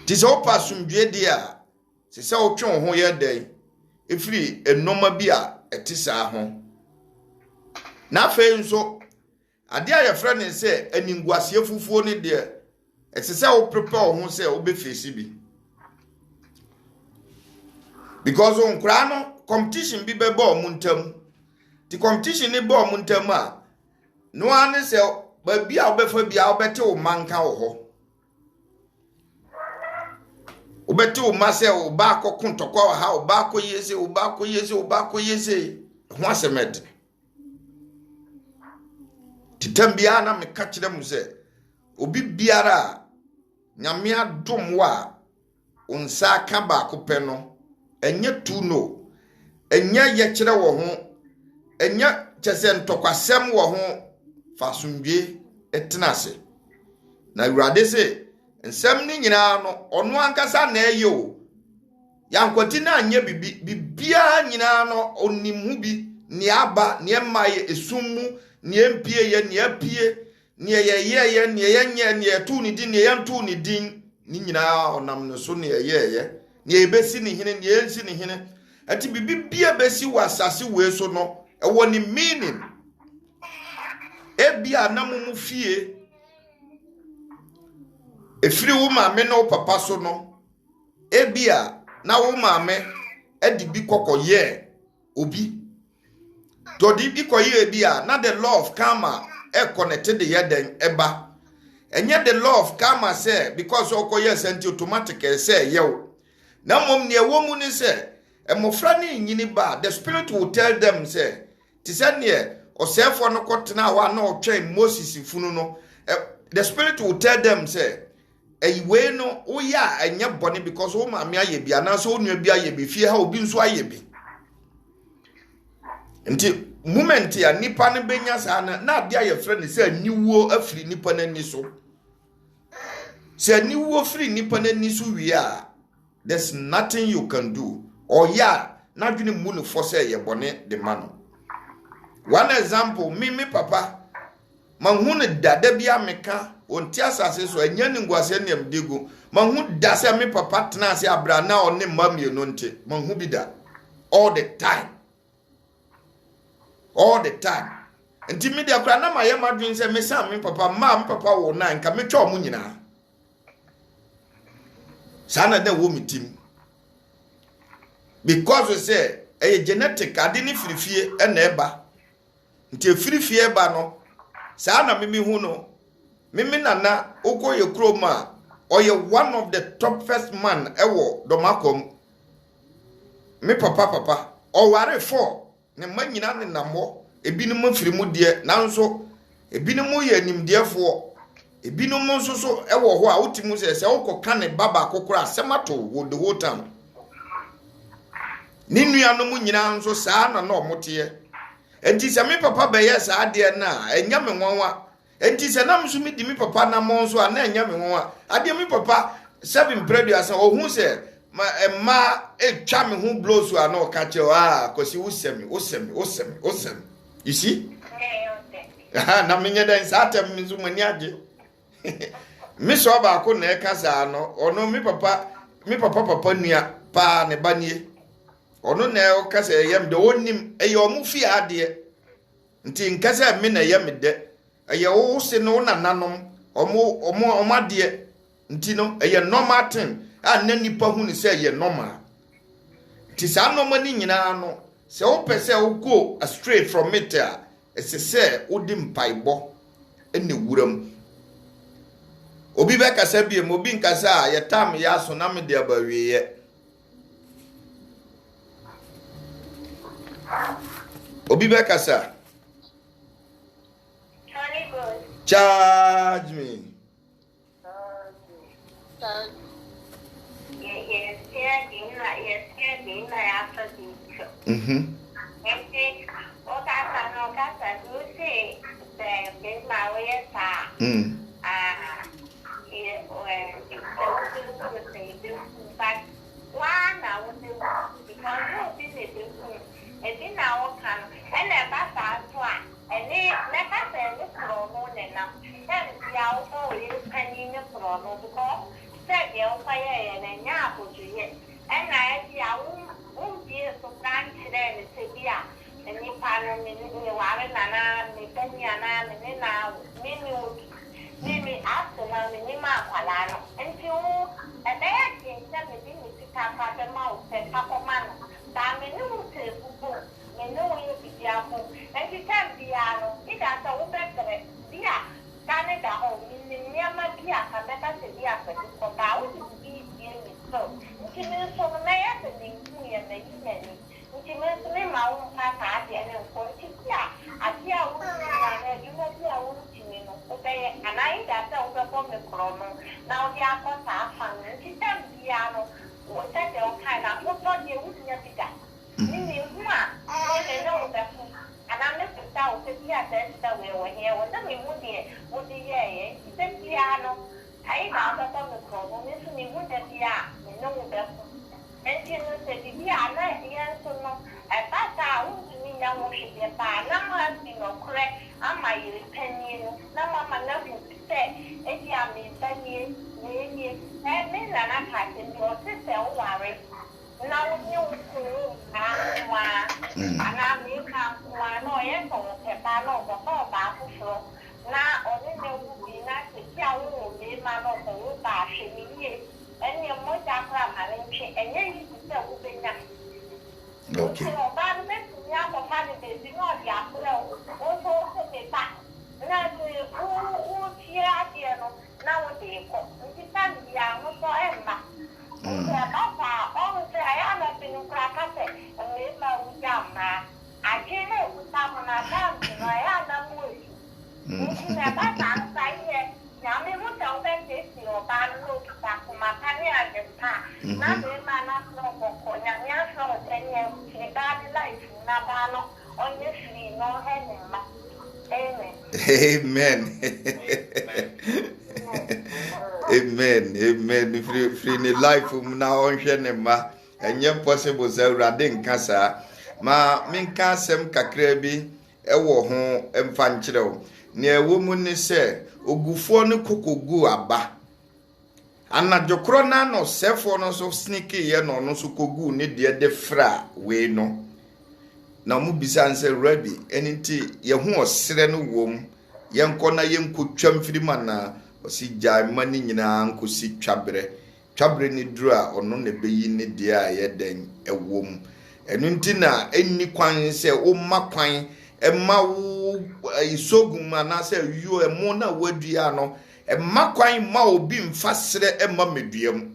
ti se opa sumdwe de a se otwe ho ye den efiri enoma bi a etisa ho na fe nso ade aye frɛ ne se aninguase fufuo ne de etise o prepare ho se o be face bi because on krano competition bi be ball muntam the competition ni ball muntam a no ane se ba bia obefa bia obete o manka wo ho obete o ma se o ba akokun tokwa ha o ba akoyese o ba akoyese ho asemed titambia na me ka kire mu se obi biara nyame adom wa onsa ka ba akopɛ no enye tu no enye ye kire wo ho enye chese ntokwasem wo ho fasundwe etenase na urade se nsem ni nyina no ono ankasa na eyo yankwati na anye bibia nyina no onimhu bi ni aba ni emaye esummu ni empie ye ni apie ni ye ni yenye ni etu ni din ni yentu ni din ni nyina onam no so ni ye ni ebesi ni hene ni ensi ni hene ati bibia besi wasase we so no ewo ni meaning ebia na mumu fie efiri wo maame na wo papa so no ebia na wo maame edi bi kokoye obi to di bi koye ebia na the law of karma connected the yeden eba enye the law of karma say because okoye senti automatic say yew na mom ne ewo mu ni say emofra ni nyini ba the spirit will tell them say ti say ne osefo no kotena wa na otwen Moses funu no the spirit will tell them say eyiwe no oya anya bone because wo maame aye bia na so onua bi aye bi fie ha obi nso aye bi nti moment ya nipa ne benya sa na ade aye frɛ ne sɛ niwuo afiri nipa nani so sɛ niwuo firi nipa nani so wi a there's nothing you can do or ya na dwene mu ne fo sɛ ye bone de ma no one example me papa manhu ne dada bia meka onti asase so anya ne nguase ne amdego manhu da sɛ me papa tena ase abra na one mamie no nte manhu bi da all the time nti me de akra na maye madwen sɛ me sa me papa me papa wo na nka me twa mu nyina sana da wo mitim because we say genetic ade ne firifie na eba nti firifie eba no sana mimi hu no mimi nana okoye kroma oye one of the top first man ewo domakom me papa oware 4 ne manyina ne namo ebinom afirimu de nanso ebinom ye animdefo ebinom nso so ewo ho a wotimu se wokoka ne baba kokora semato wo the whole time ni nuanom nyina nso saa na omote enti se me papa beye saa de na enya me nwanwa enti se na mso mi di me papa na mo nso na enya me nwanwa ade me papa 7 preduas ohun se ma etwa me hu blows wa na o ka che kosi usemi you see na menye den satem mizu mani age mi so ba ko na e kasa no ono mi papa nua pa ne banie ono na o kasa yem de onim eye omu fi ade nti nkasa mi na yem de eye wo se no na nanom omo ade nti no eye normal thing a na nipa hu ni say eye normal ti sa normal ni nyina no se o pese o go astray from it a ese se odi mpaibo ene wuram Obi be kasa bi mo bi nkasa ye tam ya so na me de abawiye. Obi be kasa. Charge me. Amen. Amen. Amen. Free ni life na onhwe ne ma. Enye possible za urade nka saa. Ma minka asem kakra bi ewo ho emfa nkyerɛw. Ne ewo mu ni se ogufuo ne kokogu aba. Anadwokro na no sefo no so sneak ye no no so kogu ne de fra we no. Na mu bisa nse rabi eniti ye hu osere no wom yenko na yenko twamfirima na osi jai mani nyina nko si twabre ni dru a ono na beyi ne de a ye den ewom enunti na enni kwan se o makwan emma wo isogum na se yu emo na wadua no emma kwan ma obi mfasere emma meduam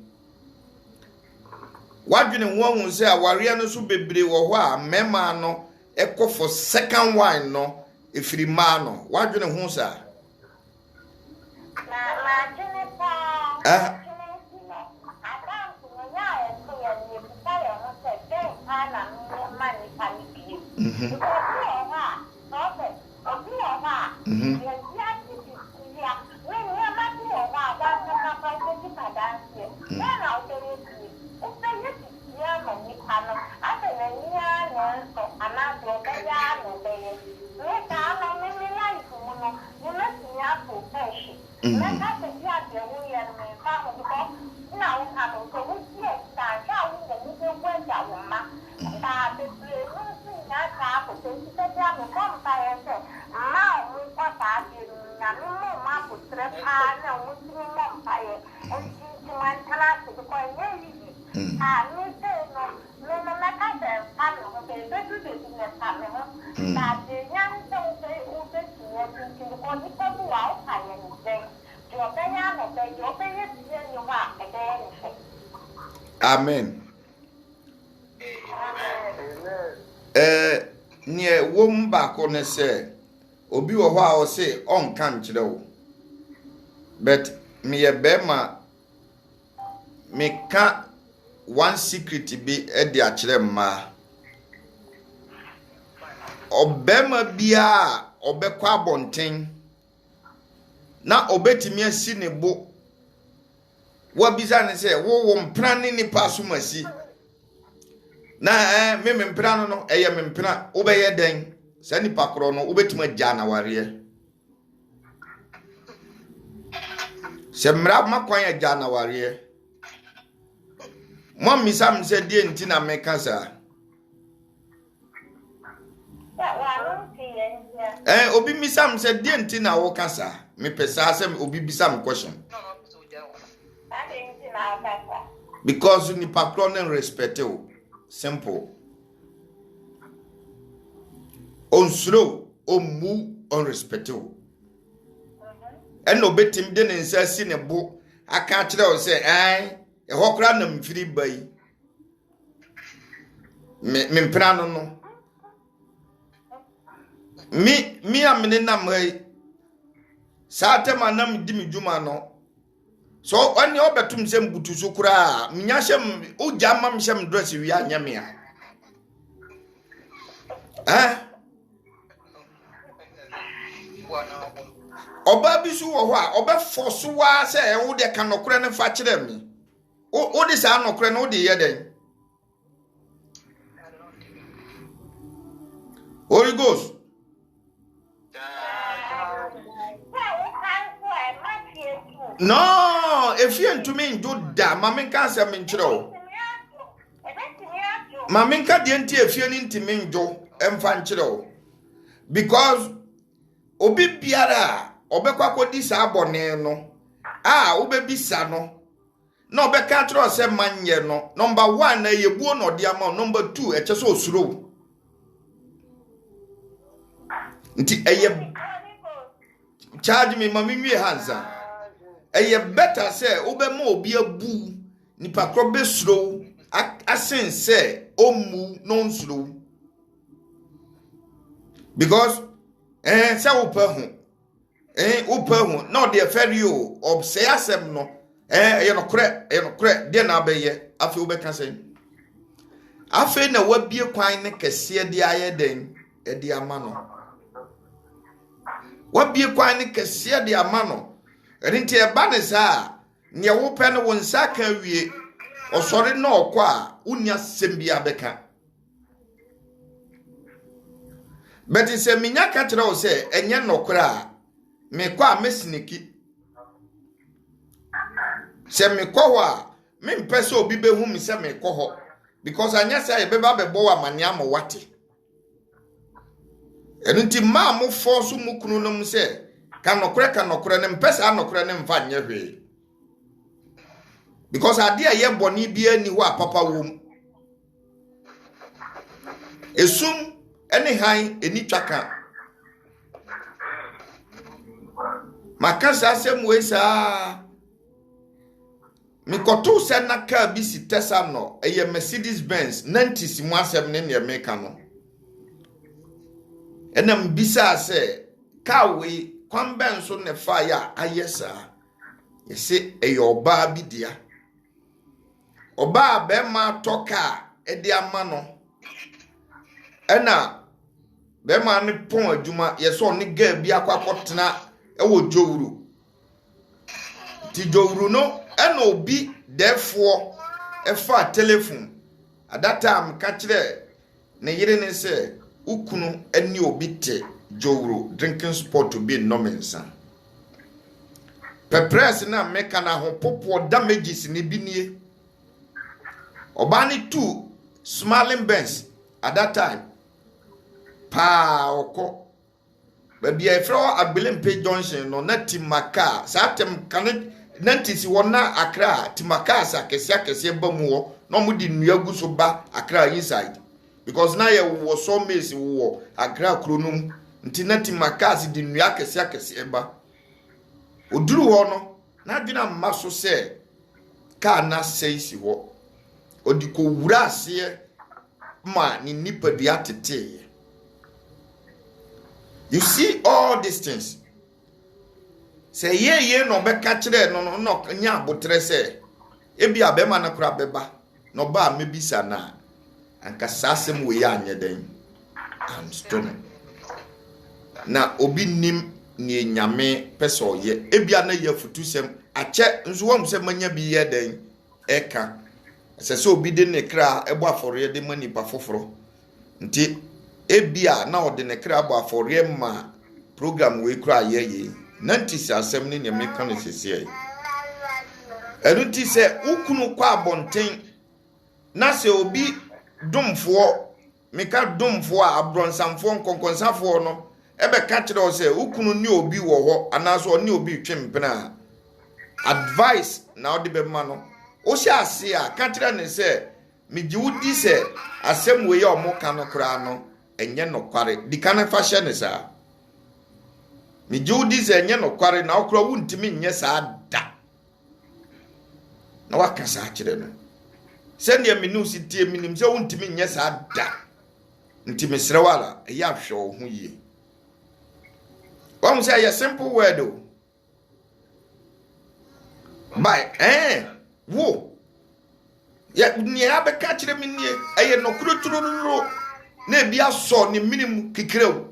wadwene won se aware no so bebre wo ho a mema no ekọ for second wine no efiri ma no wadwene ho sa Amen. Near womb back on a say, Obi or how say on can't but me a bema me can't one secret be a dear ma. Obema bia obekwa bonten na obetimi asi ne bo wa biza ne se wo mpran ni paso masi na me mpran no eye me mpran obeye den sa ni pakro no obetimi agya na ware se mra makwan agya na ware mo misam se die nti na me kasa obi misam se die nti na wo kasa me pesa se obi bisam question because ni pakro no respect you simple on slow on mu on respect you and no betim de nsa si ne bo aka kire o se e hokra na mfiri bai me mpra no mi amene na mai satema nam dimi juma no so oni obetum sem butusu kura minya hyem uja mam hyem dress wi anyame oba bisu wo ho a obe force wa se e wo de kanokure ne fa kire mi o de sa anokure no de ye den Holy Ghost no, if you to me do that, Mamma can't say me true. Mamma can't if you need to me do and because Obi Biara, Obekwa this abone no. Obe bisano. No be catro se manye no. Number 1 na ye buo no dia ma. Number 2 e cheso osuro. Nti eye charge me mami wi hansa. Eye better say obe ma obi abu nipa kro be suro asen say omu non suro. Because say opa hu no de aferi o obsay asem no ye no kre de na abeye afi obeka say afi na wabie kwan ne kese de aye den e de ama no wabie kwan ne kese de ama no enti e ba ne sa ne wo pe ne won saka wie osore na okwa unya sembia beka but se minya ka kire o se enye nokra me kwa mesiniki se me ko a me mpese obi behu mi se me ko ho because anya say e beba bebo wa mania mo wate enti ma mo force mu kunu no mu se ka nokra ne mpese anokra ne mfa nya hwe because ade ye boni bia ni ho a papa wom esum ene han eni twaka makasa asem we sa mikoto se na ka bi si Tesla no eye Mercedes Benz 90 si mu asem ne ne meka no enam bisa se ka we kwan ben so ne fa ya ayesa yese eye oba bi dia oba be ma toka e dia ma no ena be ma ne pon adwuma yeso ne ga bi akwakotena ewo jowuru ti jowuru no ena obi therefore efa telephone at that time ka kire ne yire ne se ukunu eni obi te jowuru drinking spot to be no mensa pepres na meka na ho popo damages ni binie obani two smiling Benz at that time pa oko baby e fro Agbelempe Junction no na Timaka satem kan nantisi wona Accra Timaka sa kese bamuo no mu di nuagu so ba Accra inside because na ye wo so mesi wo Accra kronum nti na Timaka si di nua kese ba oduru ho no na adwena maso se ka na seisi ho odiko wura ase ma ni nipa dua tete. You see all these things. Say ye no be kachire no nya abotre se ebi abema na kura beba no ba mebisa na anka sasem we ya anye den. I'm strong. Na obi nim ni nyame peso ye ebia na ye futusem ache nso wom se manya bi ye den eka se obi de ne kra ebo afore de mani pa foforo nti ebia na ode ne kra abo afore ma program we kra ye nanti se asem ne me kan sese eruti se ukunu kwa abonten na se obi domfo meka domfo a abronsamfo nkonkonsafo no ebe ka kire o se ukunu ni obi wo ho anaso ni obi twempena advice na odi be ma no o sha ase a ka kire ne se migi wudi se asem we ye omoka no kra no enye no kware di kana fa hye ne sa migi wudi se enye no kware na okra wuntimi nye sa da na waka sa kire no se ne minu si tie minim se wuntimi nye sa da ntimi srewala ya hwe ho yie. One say a simple word though. By wo. Ya ni abe ka kire mi nie eye no kuroturo na bia so ni minim kikrew.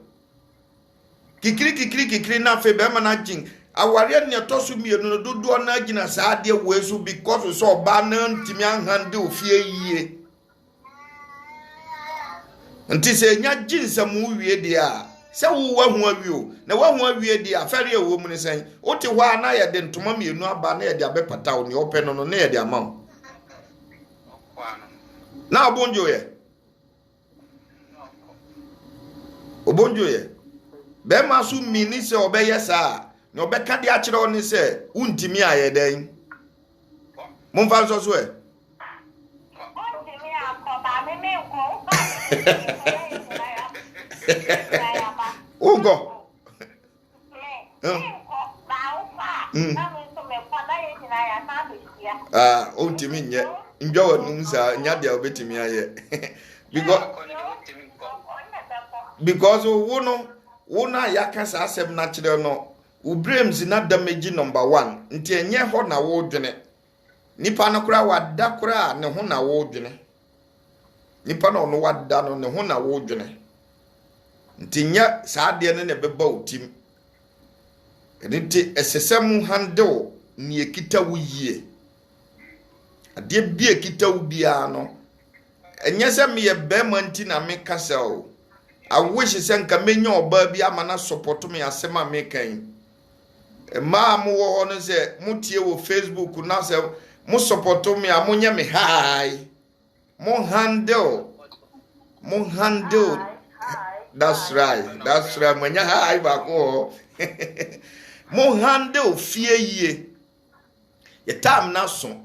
Kikiri na fe be ma na jin. Aware ne tosu mienu no dodo na gina sa de wesu because so ba na ntimi anhande ofie yie. Nti se nya jin samu wie dia. Se wo wahu awio na wahu awie di afare e wo mu ne sen wote hwa na ye de ntoma mienu aba na ye de abepata wo ne ope no na ye de ama na obonjo ye be ma su mini se obeye sa na obeka de a kire oni se untimi aye den mumfa so so untimi akoba me ko Ugo. Ontimi nye. Njo nunsa nya dia obetimi aye. Because wo na yakasa asem na kire no, ubrems na damage number 1. Nti enye ho na wo dwene. Nipa na kura wada kura ne ho na wo dwene. Nipa na ono wada no ne ho na wo dwene. Ntinya saade ne ne beba otim nti esesem handle ni ekita wo yie ade bi ekita wo bia no enye se me ye be ma nti na me kasa o awish se nka menya oba bi ama na support me asema me kan ma mo wo no se mutie wo Facebook na se mo support me amonye me hi mo handle That's right. Manya hai bako. Mo handle fie ye. Ye tam na so.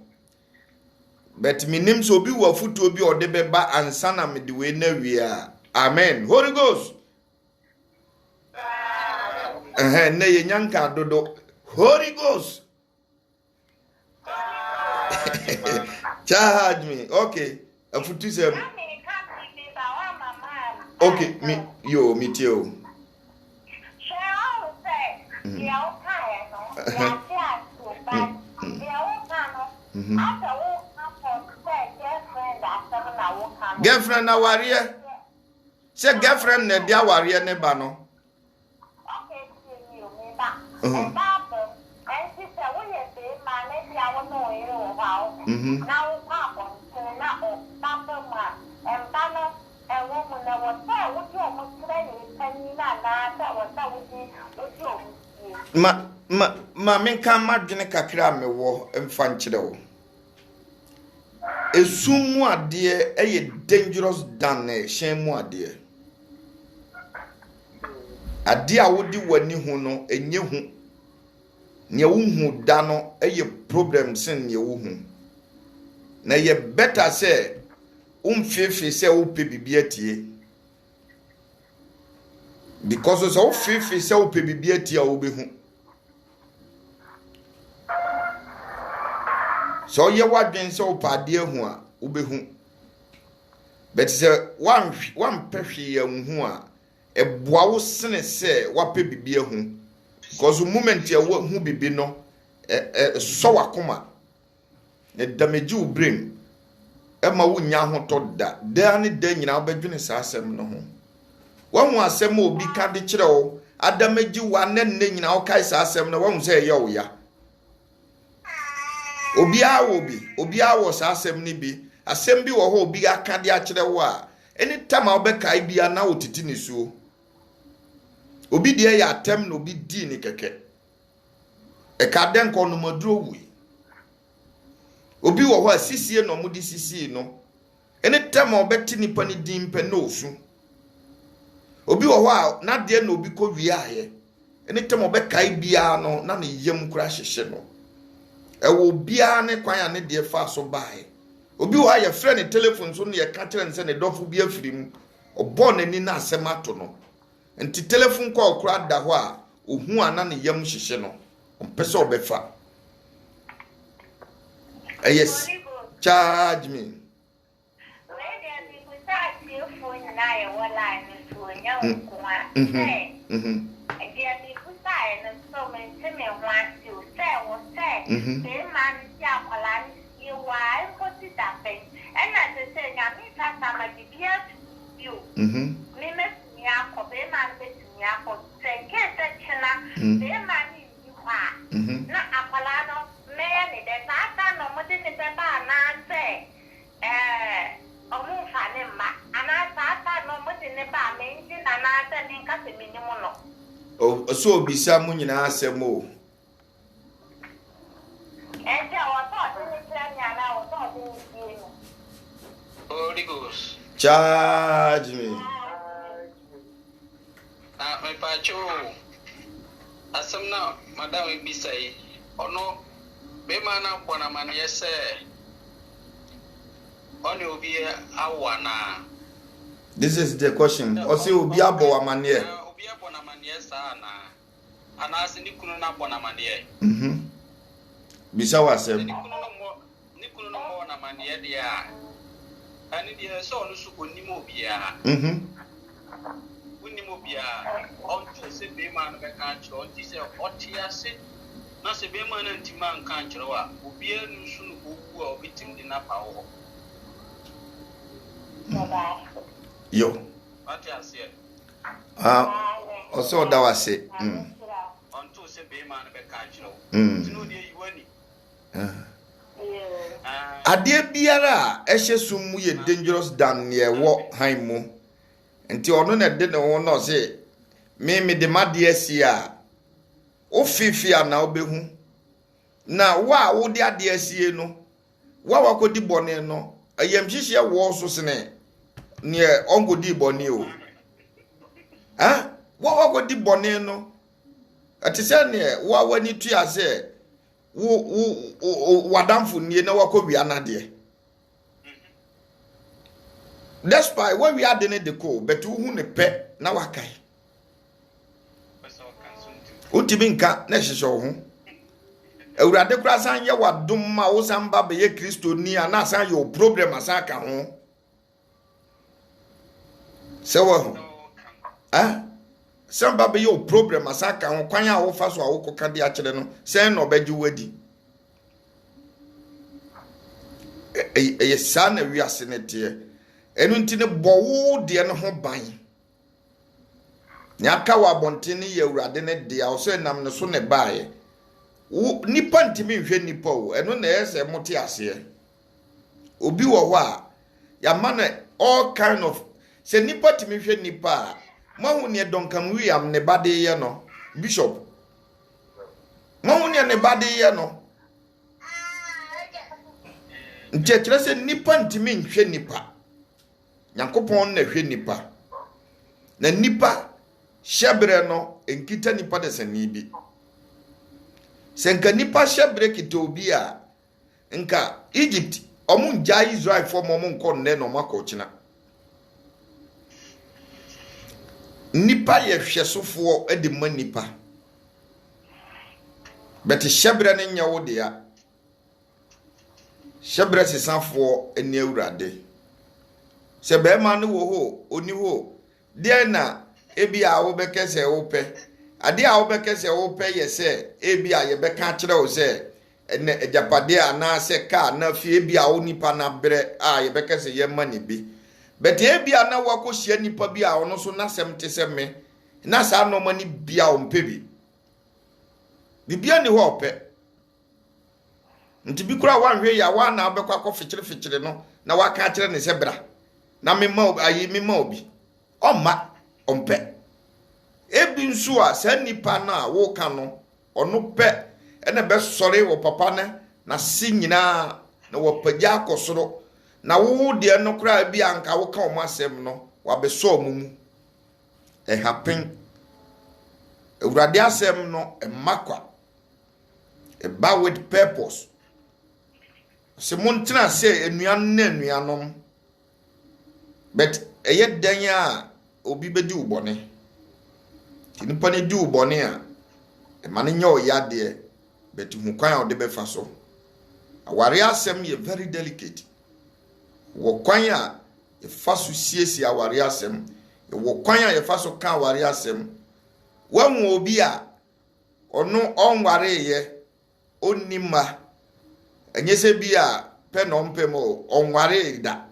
But minim so bi wa futu obi ode beba ansa na me de we na wia. Amen. Holy Ghost. Na ye nyanka dodo. Holy Ghost. Charge me. Okay. Afutu se okay, me too. Girlfriend na warrior. Say girlfriend na dia warrior ne ba no. Ma menka madwene kakra mewo emfa nkyere wo esumu ade eye dangerous than shemu ade a wodi wani hu no enye hu ne wo hu da no eye problem sen ne wo hu na ye better say umfefe say wo pe bibia tie because so umfefe say wo pe bibia tie wo be hu so ye wadwen se opade hu a ubehu but se wan pehwe ya hu a eboa wo sene se wape bibi hu because moment ya hu bibi no so wakoma ne damage wo brain ema wo nya ho to da ne da nyina obedwene sa asem no ho wahu asem obi ka de kire wo adamage wa ne nyina wo kai sa asem no wahu se ye wo ya obi awo sa asem ni bi asem bi wo ho obi aka de a kire wo a anytime obeka bia na otiti ni suo obi de ya atem no obi di ni keke e ka den ko no maduro wi obi wo ho asisie no mudi sisie no anytime obeti nipa ni di mpe no osu obi wo ho na de na obi ko wi aye anytime obeka bia no na ne yem kura hyehye no ewo bia ne kwan ya ne de fa so bae obi wo aye frɛ ne telephone so ne ye ka kire nse ne dofo bia firim obɔ nani na asemato no nti telephone call kura da ho a ohu ana ne yem hyehye no ompese obefa yes charge me so bisa mu nyina asem o Holy Ghost charge me my pacho asem na madam bisa yi ono be mana bona man yese oni obi awana. This is the question. Osi obi abo amane obi abo na mane sa na anase ni kunu na bona mane bisa wasem ni kunu no mo na mane dia ani dia so no su onimo obia onimo obia onto se be man be kan chro onti se otiase na se be man antima kan chro wa obia nu su no owu a obitim di na pa wo yo otiase also da wase onto se be man be kan chro tinu dia yiwani ade biara ehye sum ye dangerous than ye wo han mu nti ono na de ne ho no se me de made asi a ofifi ana obehu na wa wo de ade asie no wa wakodi bone no ayamhihye wo so sene ne ongodi bone o wa wakodi bone no atise ne wa wani tu ase wadamfo nie na wakowia na de despite when we are the call but who ne pe na wakai utimi nka na hyehyɛ ho awurade kura san ye wadom ma wo san ba be ye Kristo ni ana san ye problem asan ka ho se wo ho san ba be ye problem asan ka ho kwan a wo fa so a wo koka de a kire no sen no beji wadi san na wi asenete enu ntine bowo de ne ho ban nyaka wa bontene ye awurade ne de a wo so nam ne so ne baaye nipa ntimi hwe nipa o eno na ese mote ase obi wo ho a ya man all kind of se nipa timi hwe nipa mahu ne Duncan William ne bade ye no bishop mahu ne bade ye no nchekere se nipa ntimi hwe nipa Nyankopon na hwe nipa na nipa shebre no enkita nipa de sani bi senka nipa shebre kitobi a nka Egypt omun ja Israel for momon kon ne no makochina nipa ye hwesofo edi ma nipa bet shebre ne nya wo de ya Shebre sesanfo eni awurade. Se be ma no wo ho oni ho. De na ebi a wo bekese wo pe. Ade a wo bekese wo pe ye se ebi a ye beka kire wo se ene ejapade ana se ka na fi ebi a wo nipa na bre a ye bekese ye ma ni bi. But ebi a na wo kohia nipa bi a ono so na sem te se me. Na sa no mani bia o mpe bi. Bibia ni ho pe. Nti bi kura wanhwe ya wa na obekwa akọ fikyire no na waka kire ne se bra na mema ayi mema obi omma ompe ebi nso a sa nipa na wo ka no ono pe ene be sori wo papa ne na si nyina na wo pagya akosoro na wo de no kura bi anka wo ka o masem no wa be so omumu e happen ewurade asem no e makwa e ba with purpose. Se montina se enuan na enuanom but eye dan a obi bedi ubone tinipa ne di ubone a e mane nya oyade but hu kwan a ode befa so aware asem ye very delicate wo kwan a e fa so siesie aware asem e wo kwan a e fa so ka aware asem wanwo obi a ono onware ye onima enyese bi a pe no mpemo onware da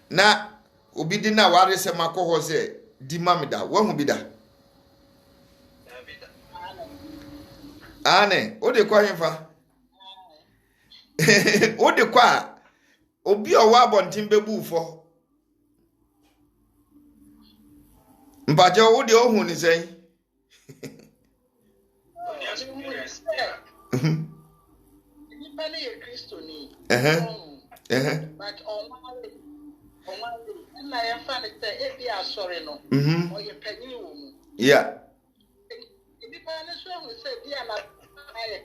na obi di na ware se makoho se di mamida wahu bi da ane o de kwa hemfa o de kwa obi o wa bontin bebu fo mpaje o de ohun ni sen Many a Christian, but on my family, if they are sorry, no, or your penny woman. Yeah. If you find a song, we say, dear, I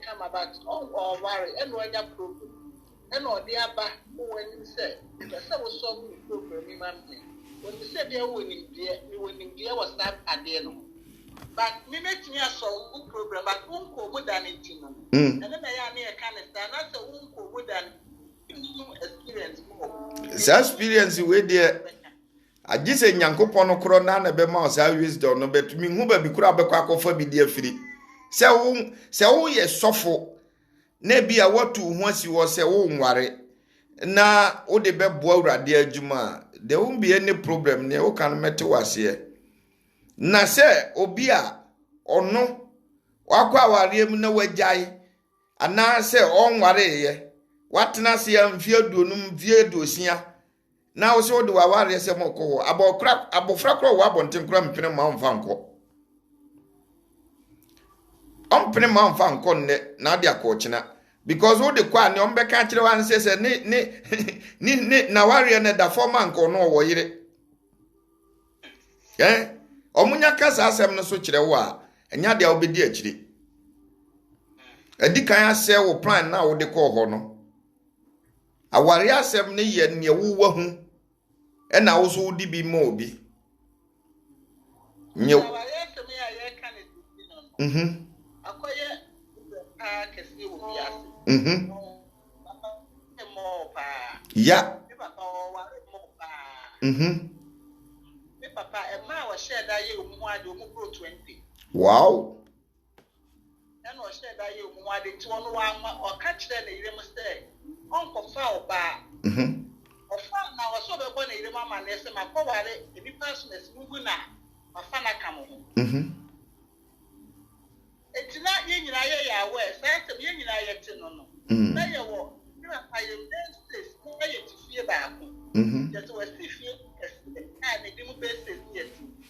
come about all worry and when your problem, and all the other when you say, because I was so many problem, when you said they're winning, dear was that at the end. But me make me a so program, but won't go with an intino. And then I near Canada, that's a won't go with an experience more. Experience with the I just say Yankopon no corona na be ma sa wisdom no but me hu ba bi kura be kwa kofa bi dia firi. Se wo ye sofo na bia watu hu asi wo se wo nware na wo de be bo awurade adwuma there won't be any problem ne wo kan mete wase na se obi a ono wakwa aware mu na wagyae ana se onware ye watena se ya mfie aduonum vie dosia na wo se wo de waware se mokọ abofra kro wo abonten kro mpene ma mfa nko ompene ma mfa nko ne na de akọchina because wo de kwa ne ombeka kire wan se ni na ware ne da forma nko no wo yire omunya kasa asem no so kire wo a enya de obedi akire adi kan ase wo plan na wo de ko ho no aware asem ne ye ne wo wahu ena wo so di bi mo obi nye akoye a kesi wo bi ase mo pa ya papa o ware mo pa papa e ma wa share da ye omu ade omu pro 20 wow and o share da ye omu ade ti wono wa o ka kire na ire mo say onko fa oba o fa na wo so be bo na ire mama na ese ma ko ware e bi passionate mugu na afa na ka mo etina ye nyina ye ya we say sem ye nyina ye ti no no na ye wo na aye days na ye ti fie ba ko just we see fie and the demo base is yet.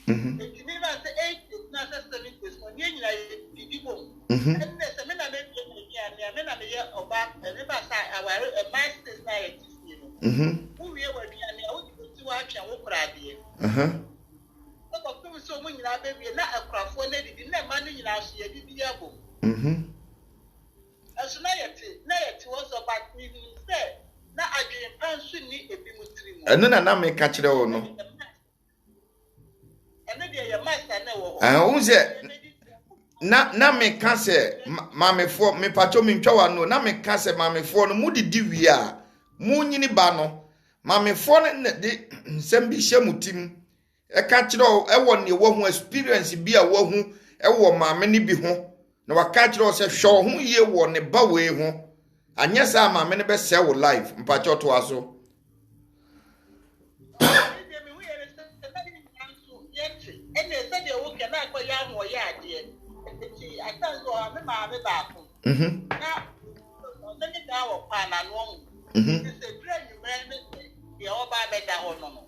If you say 8 is not 7 is when you are the boom. And there's a minute and a year or back and never say our master's night. Who we were to watch and walk right so when you are baby, not a craft for lady, didn't have money in our share, did the able. As naity was about me said, now I can answer me a bimutri. And then I make catch the no. na me ka se mamefo me pacho me ntwa no na me ka se mamefo no mudi diwi a mu nyini ba no mamefo no de nsem bi hye mutim e ka kire e wo ne wo ho experience bi a wo hu e wo mame ne bi ho na wa ka kire se hwo ho ye wo ne ba we ho anya sa mame ne be se wo life mpacho to aso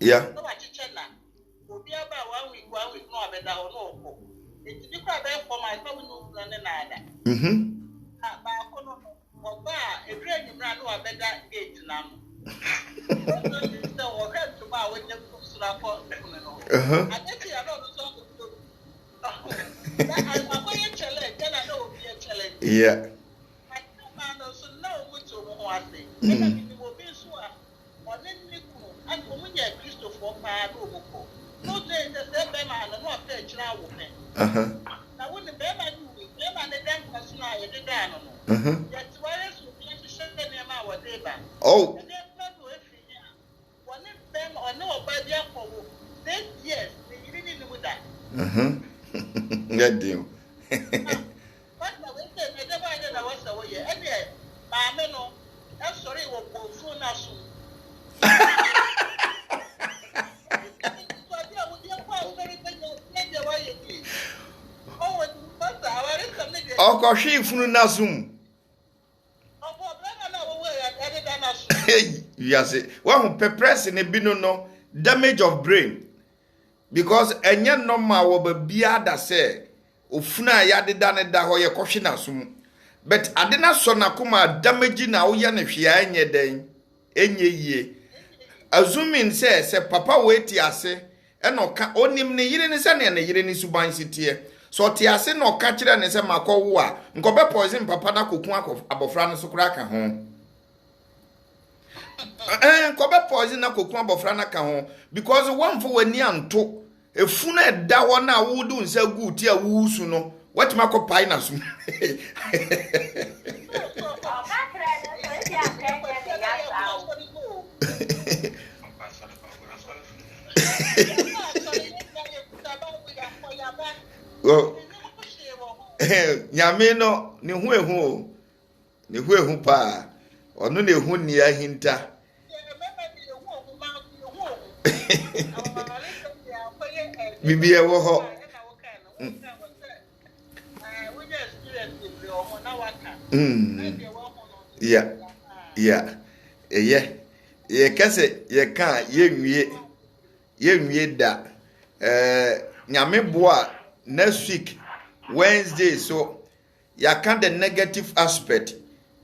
yeah. Yeah. Oh. Good deal. Oko hwe funu nasum. Yes, one press in a bino no damage of brain because enye normal wo ba bia da say ofuna ya de da ne da ho ye kohwe nasum but ade na so na kuma damage na wo ye ne hwe enye den enye yie assuming say papa wait ase e no ka onim ne yire ne se ne yire ne suban sitie so ti ase no ka kire ne se makowo a nkobe poison papa na kokun abofra no so kura ka ho kobe poison na kokun abofra na ka ho because one for wani anto efuna eda ho na wudu nsa guti a wusu no wetima ko pai na sum nyame no ni hu ehu pa onu na ehu ni ahinta bibi e wo ho yeah ye kase ye ka ye nwie da nyame boa next week Wednesday so ya can the negative aspect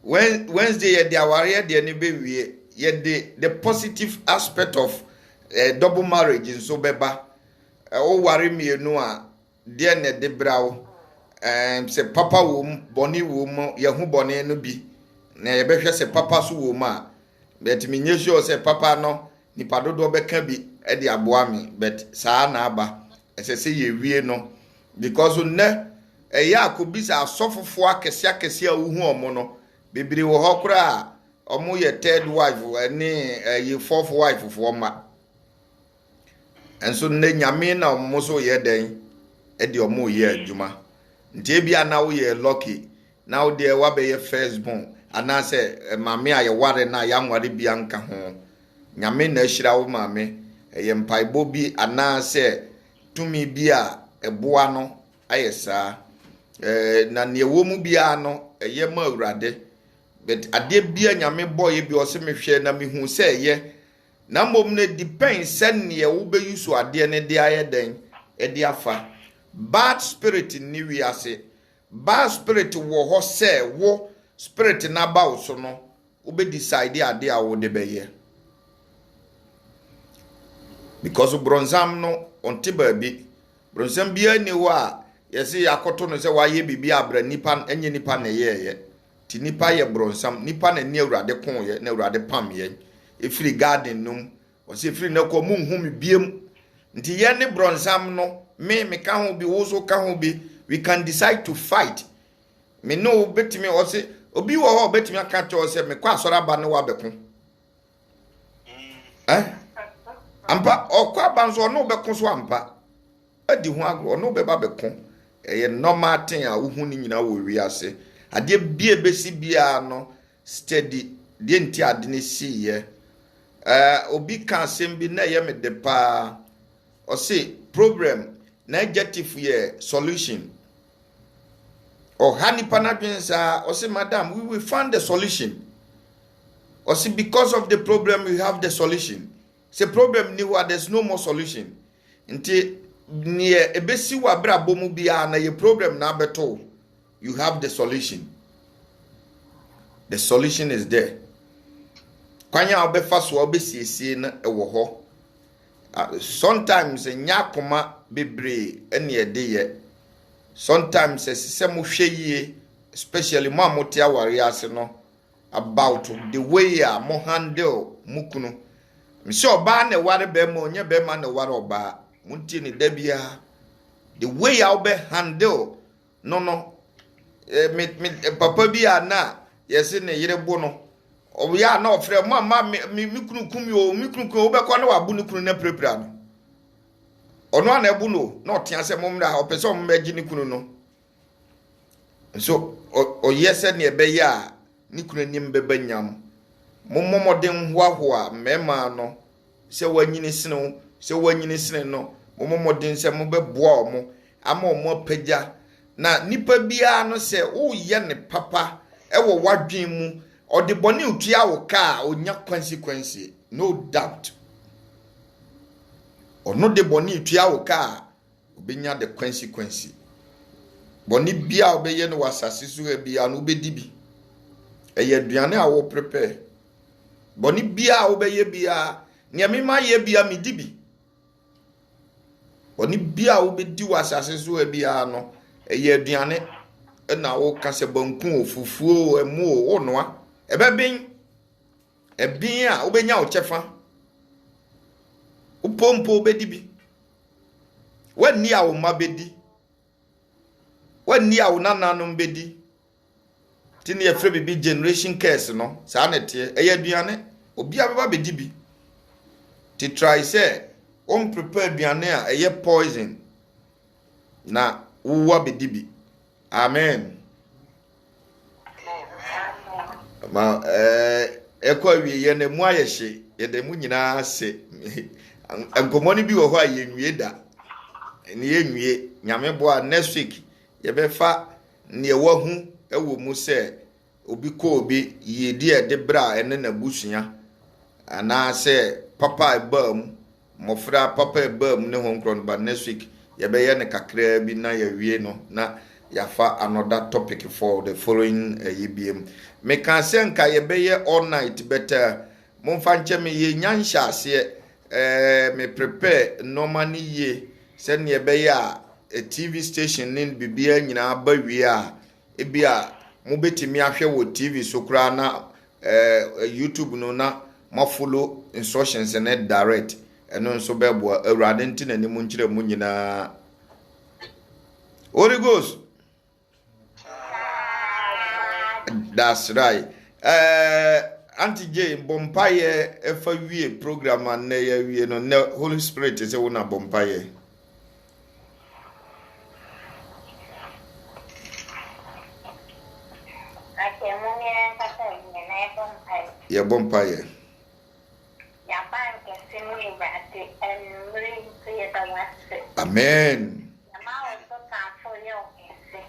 Wednesday ye the aware de ne be wie ye the positive aspect of double marriage so beba o ware mienu a de ne de brawo se papa wo boni wo mo ye hu boni no bi na ye behwe se papa so wo ma bet me nye sure se papa no ni padodo beka bi e de aboa mi bet saa na aba se ye wie no because ne ya akobisa asofofo akese a wo hu omo no bibiri wo hokra omo ye third wife ni ye fourth wife fo ma enso ne nyame na omo so ye den e de omo ye adwuma ntie bia na wo ye lucky na wo de wa be ye first born ana se mame a ye ware na ya nware bia nka ho nyame na hira wo mame ye mpaibo bi ana se tumi bia eboa no ayesa na ne wo mu bia no ye ma awurade but ade bia nyame boye bi o se mehwe na mehu se ye na mom ne depend se ne wo be yusu ade ne de ayeden e de afa bad spirit ni wi ase bad spirit wo ho se wo spirit na ba wo so no wo be decide ade a wo de be ye because bronzam no onti ba bi bronzam bia ni wa yesi yakoto no se wa ye bibia abra nipa enye nipa na ye ti nipa ye bronsam nipa na ni awurade kon ye na awurade pam ye efiri garden num o se efiri na ko munhu mi biem nti ye ne bronsam no me ka ho bi wo so ka ho bi we can decide to fight. Me no betimi o se obi wo ho betimi aka cho se me kwa asora ba ne wa beko. Ampa okwa banzo no beko so ampa. Adi ho agro no be ba beko. Eye normal thing a wo hu ni nyina wo wi ase. Ade bie besi bia no steady de nti ade ne si ye. Obi kan sembi na ye me de pa. O say problem negative ye solution. Or honey panadwinsa or say madam, we will find the solution. Or say because of the problem we have the solution. Say problem ni wa there's no more solution. Nti near ebesi wa bra bomu bia na ye problem na beto. You have the solution. The solution is there. Kwanya obefa so obesiesie na ewo ho. Sometimes nyakoma bebre ene ede ye. Sometimes se mo hweye, especially mo amotia ware ase no, about the way mo handle mukunu. Me se oba na ware be mo nye be ma na ware oba. Munti ni da bia. The way you be handle no me papa bia na yesi ne yire bo no. Oya na ofre mo ma mi kunu kumi o mi kunu ko be ko na wabu ni kunu na prepare no. Ono na ebu no na otia se momra opese o magi ni kunu no. So o yese ne ebe ya ni kunu nim beba nyam. Mommodem hoahoa mema no se wanyini sene no mommodem se mo beboa omo ama omo pagya na nipa bia no se wo ye ne papa e wo wadwen mu ode bone utua wo ka onya consequence no doubt. Ono de boni tua wo ka obenya the consequence. Boni bia obeye no wasase so bia no obedi bi. Eye aduane a wo prepare. Boni bia obeye bia ne mema ye bia medi bi. Boni bia obedi wasase so bia no eye aduane na wo ka se banku ofufuo emu o noa. Ebeben ebin a obenya wo chefa. Upompo bedi bi. Wani a wo mabedi. Wani a wo nananom bedi. Tini ye free bi generation curse no. Sa na tie eye aduane obi abeba bedi bi. Ti try say prepare aduane a eye poison na wo bedi bi. Amen. Ma ekwa wie ye na mu ayehye ye de mu nyina se. Ankomoni bi wo ho ayenwie da. Ne yenwie nyame boa next week ye be fa ne wahu ewo mu se obi ko obi yedi e de bra ene na busua ana se papa ebam mofra papa ebam ne honkron ba next week ye be ye ne kakra bi na ye wie no na ya fa another topic for the following yebiem me kan se nka ye be ye all night better momfa nche me ye nyansha ase me prepare normally ye se ne be ya a TV station nin bibia nyina ba wie a ebia mo betimi ahwe wo TV so kra na YouTube no na mo follow instructions and direct eno nso be bo awurade ntina ni mu nkire mu nyina Holy Ghost. That's right. Auntie J Bompaye efa wie program na ya wie no na Holy Spirit say wona Bompaye. Ya Bompaye. Ya banke sinu ibati enri kuye dawase. Amen. Ya mawo to ka fo yo ese.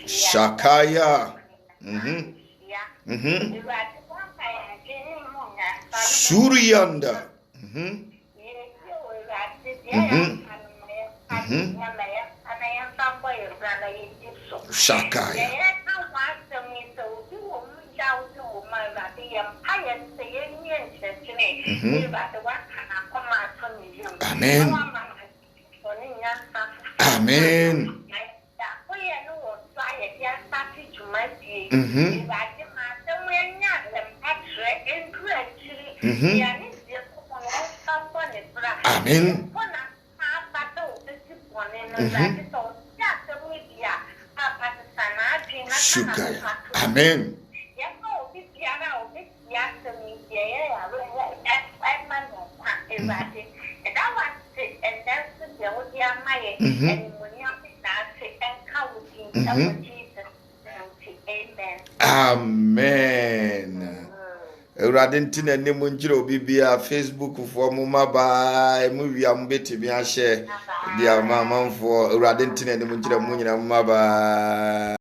Shakaya. Suriyanda. Shakaya. Amen. Amen. Amen. Sugar. Amen. Amen. Radintin and Nemunjiro Bibia, Facebook for Mumaba, movie I'm betting me a share. Dear Mamma for Radintin and Nemunjiro Munina Maba.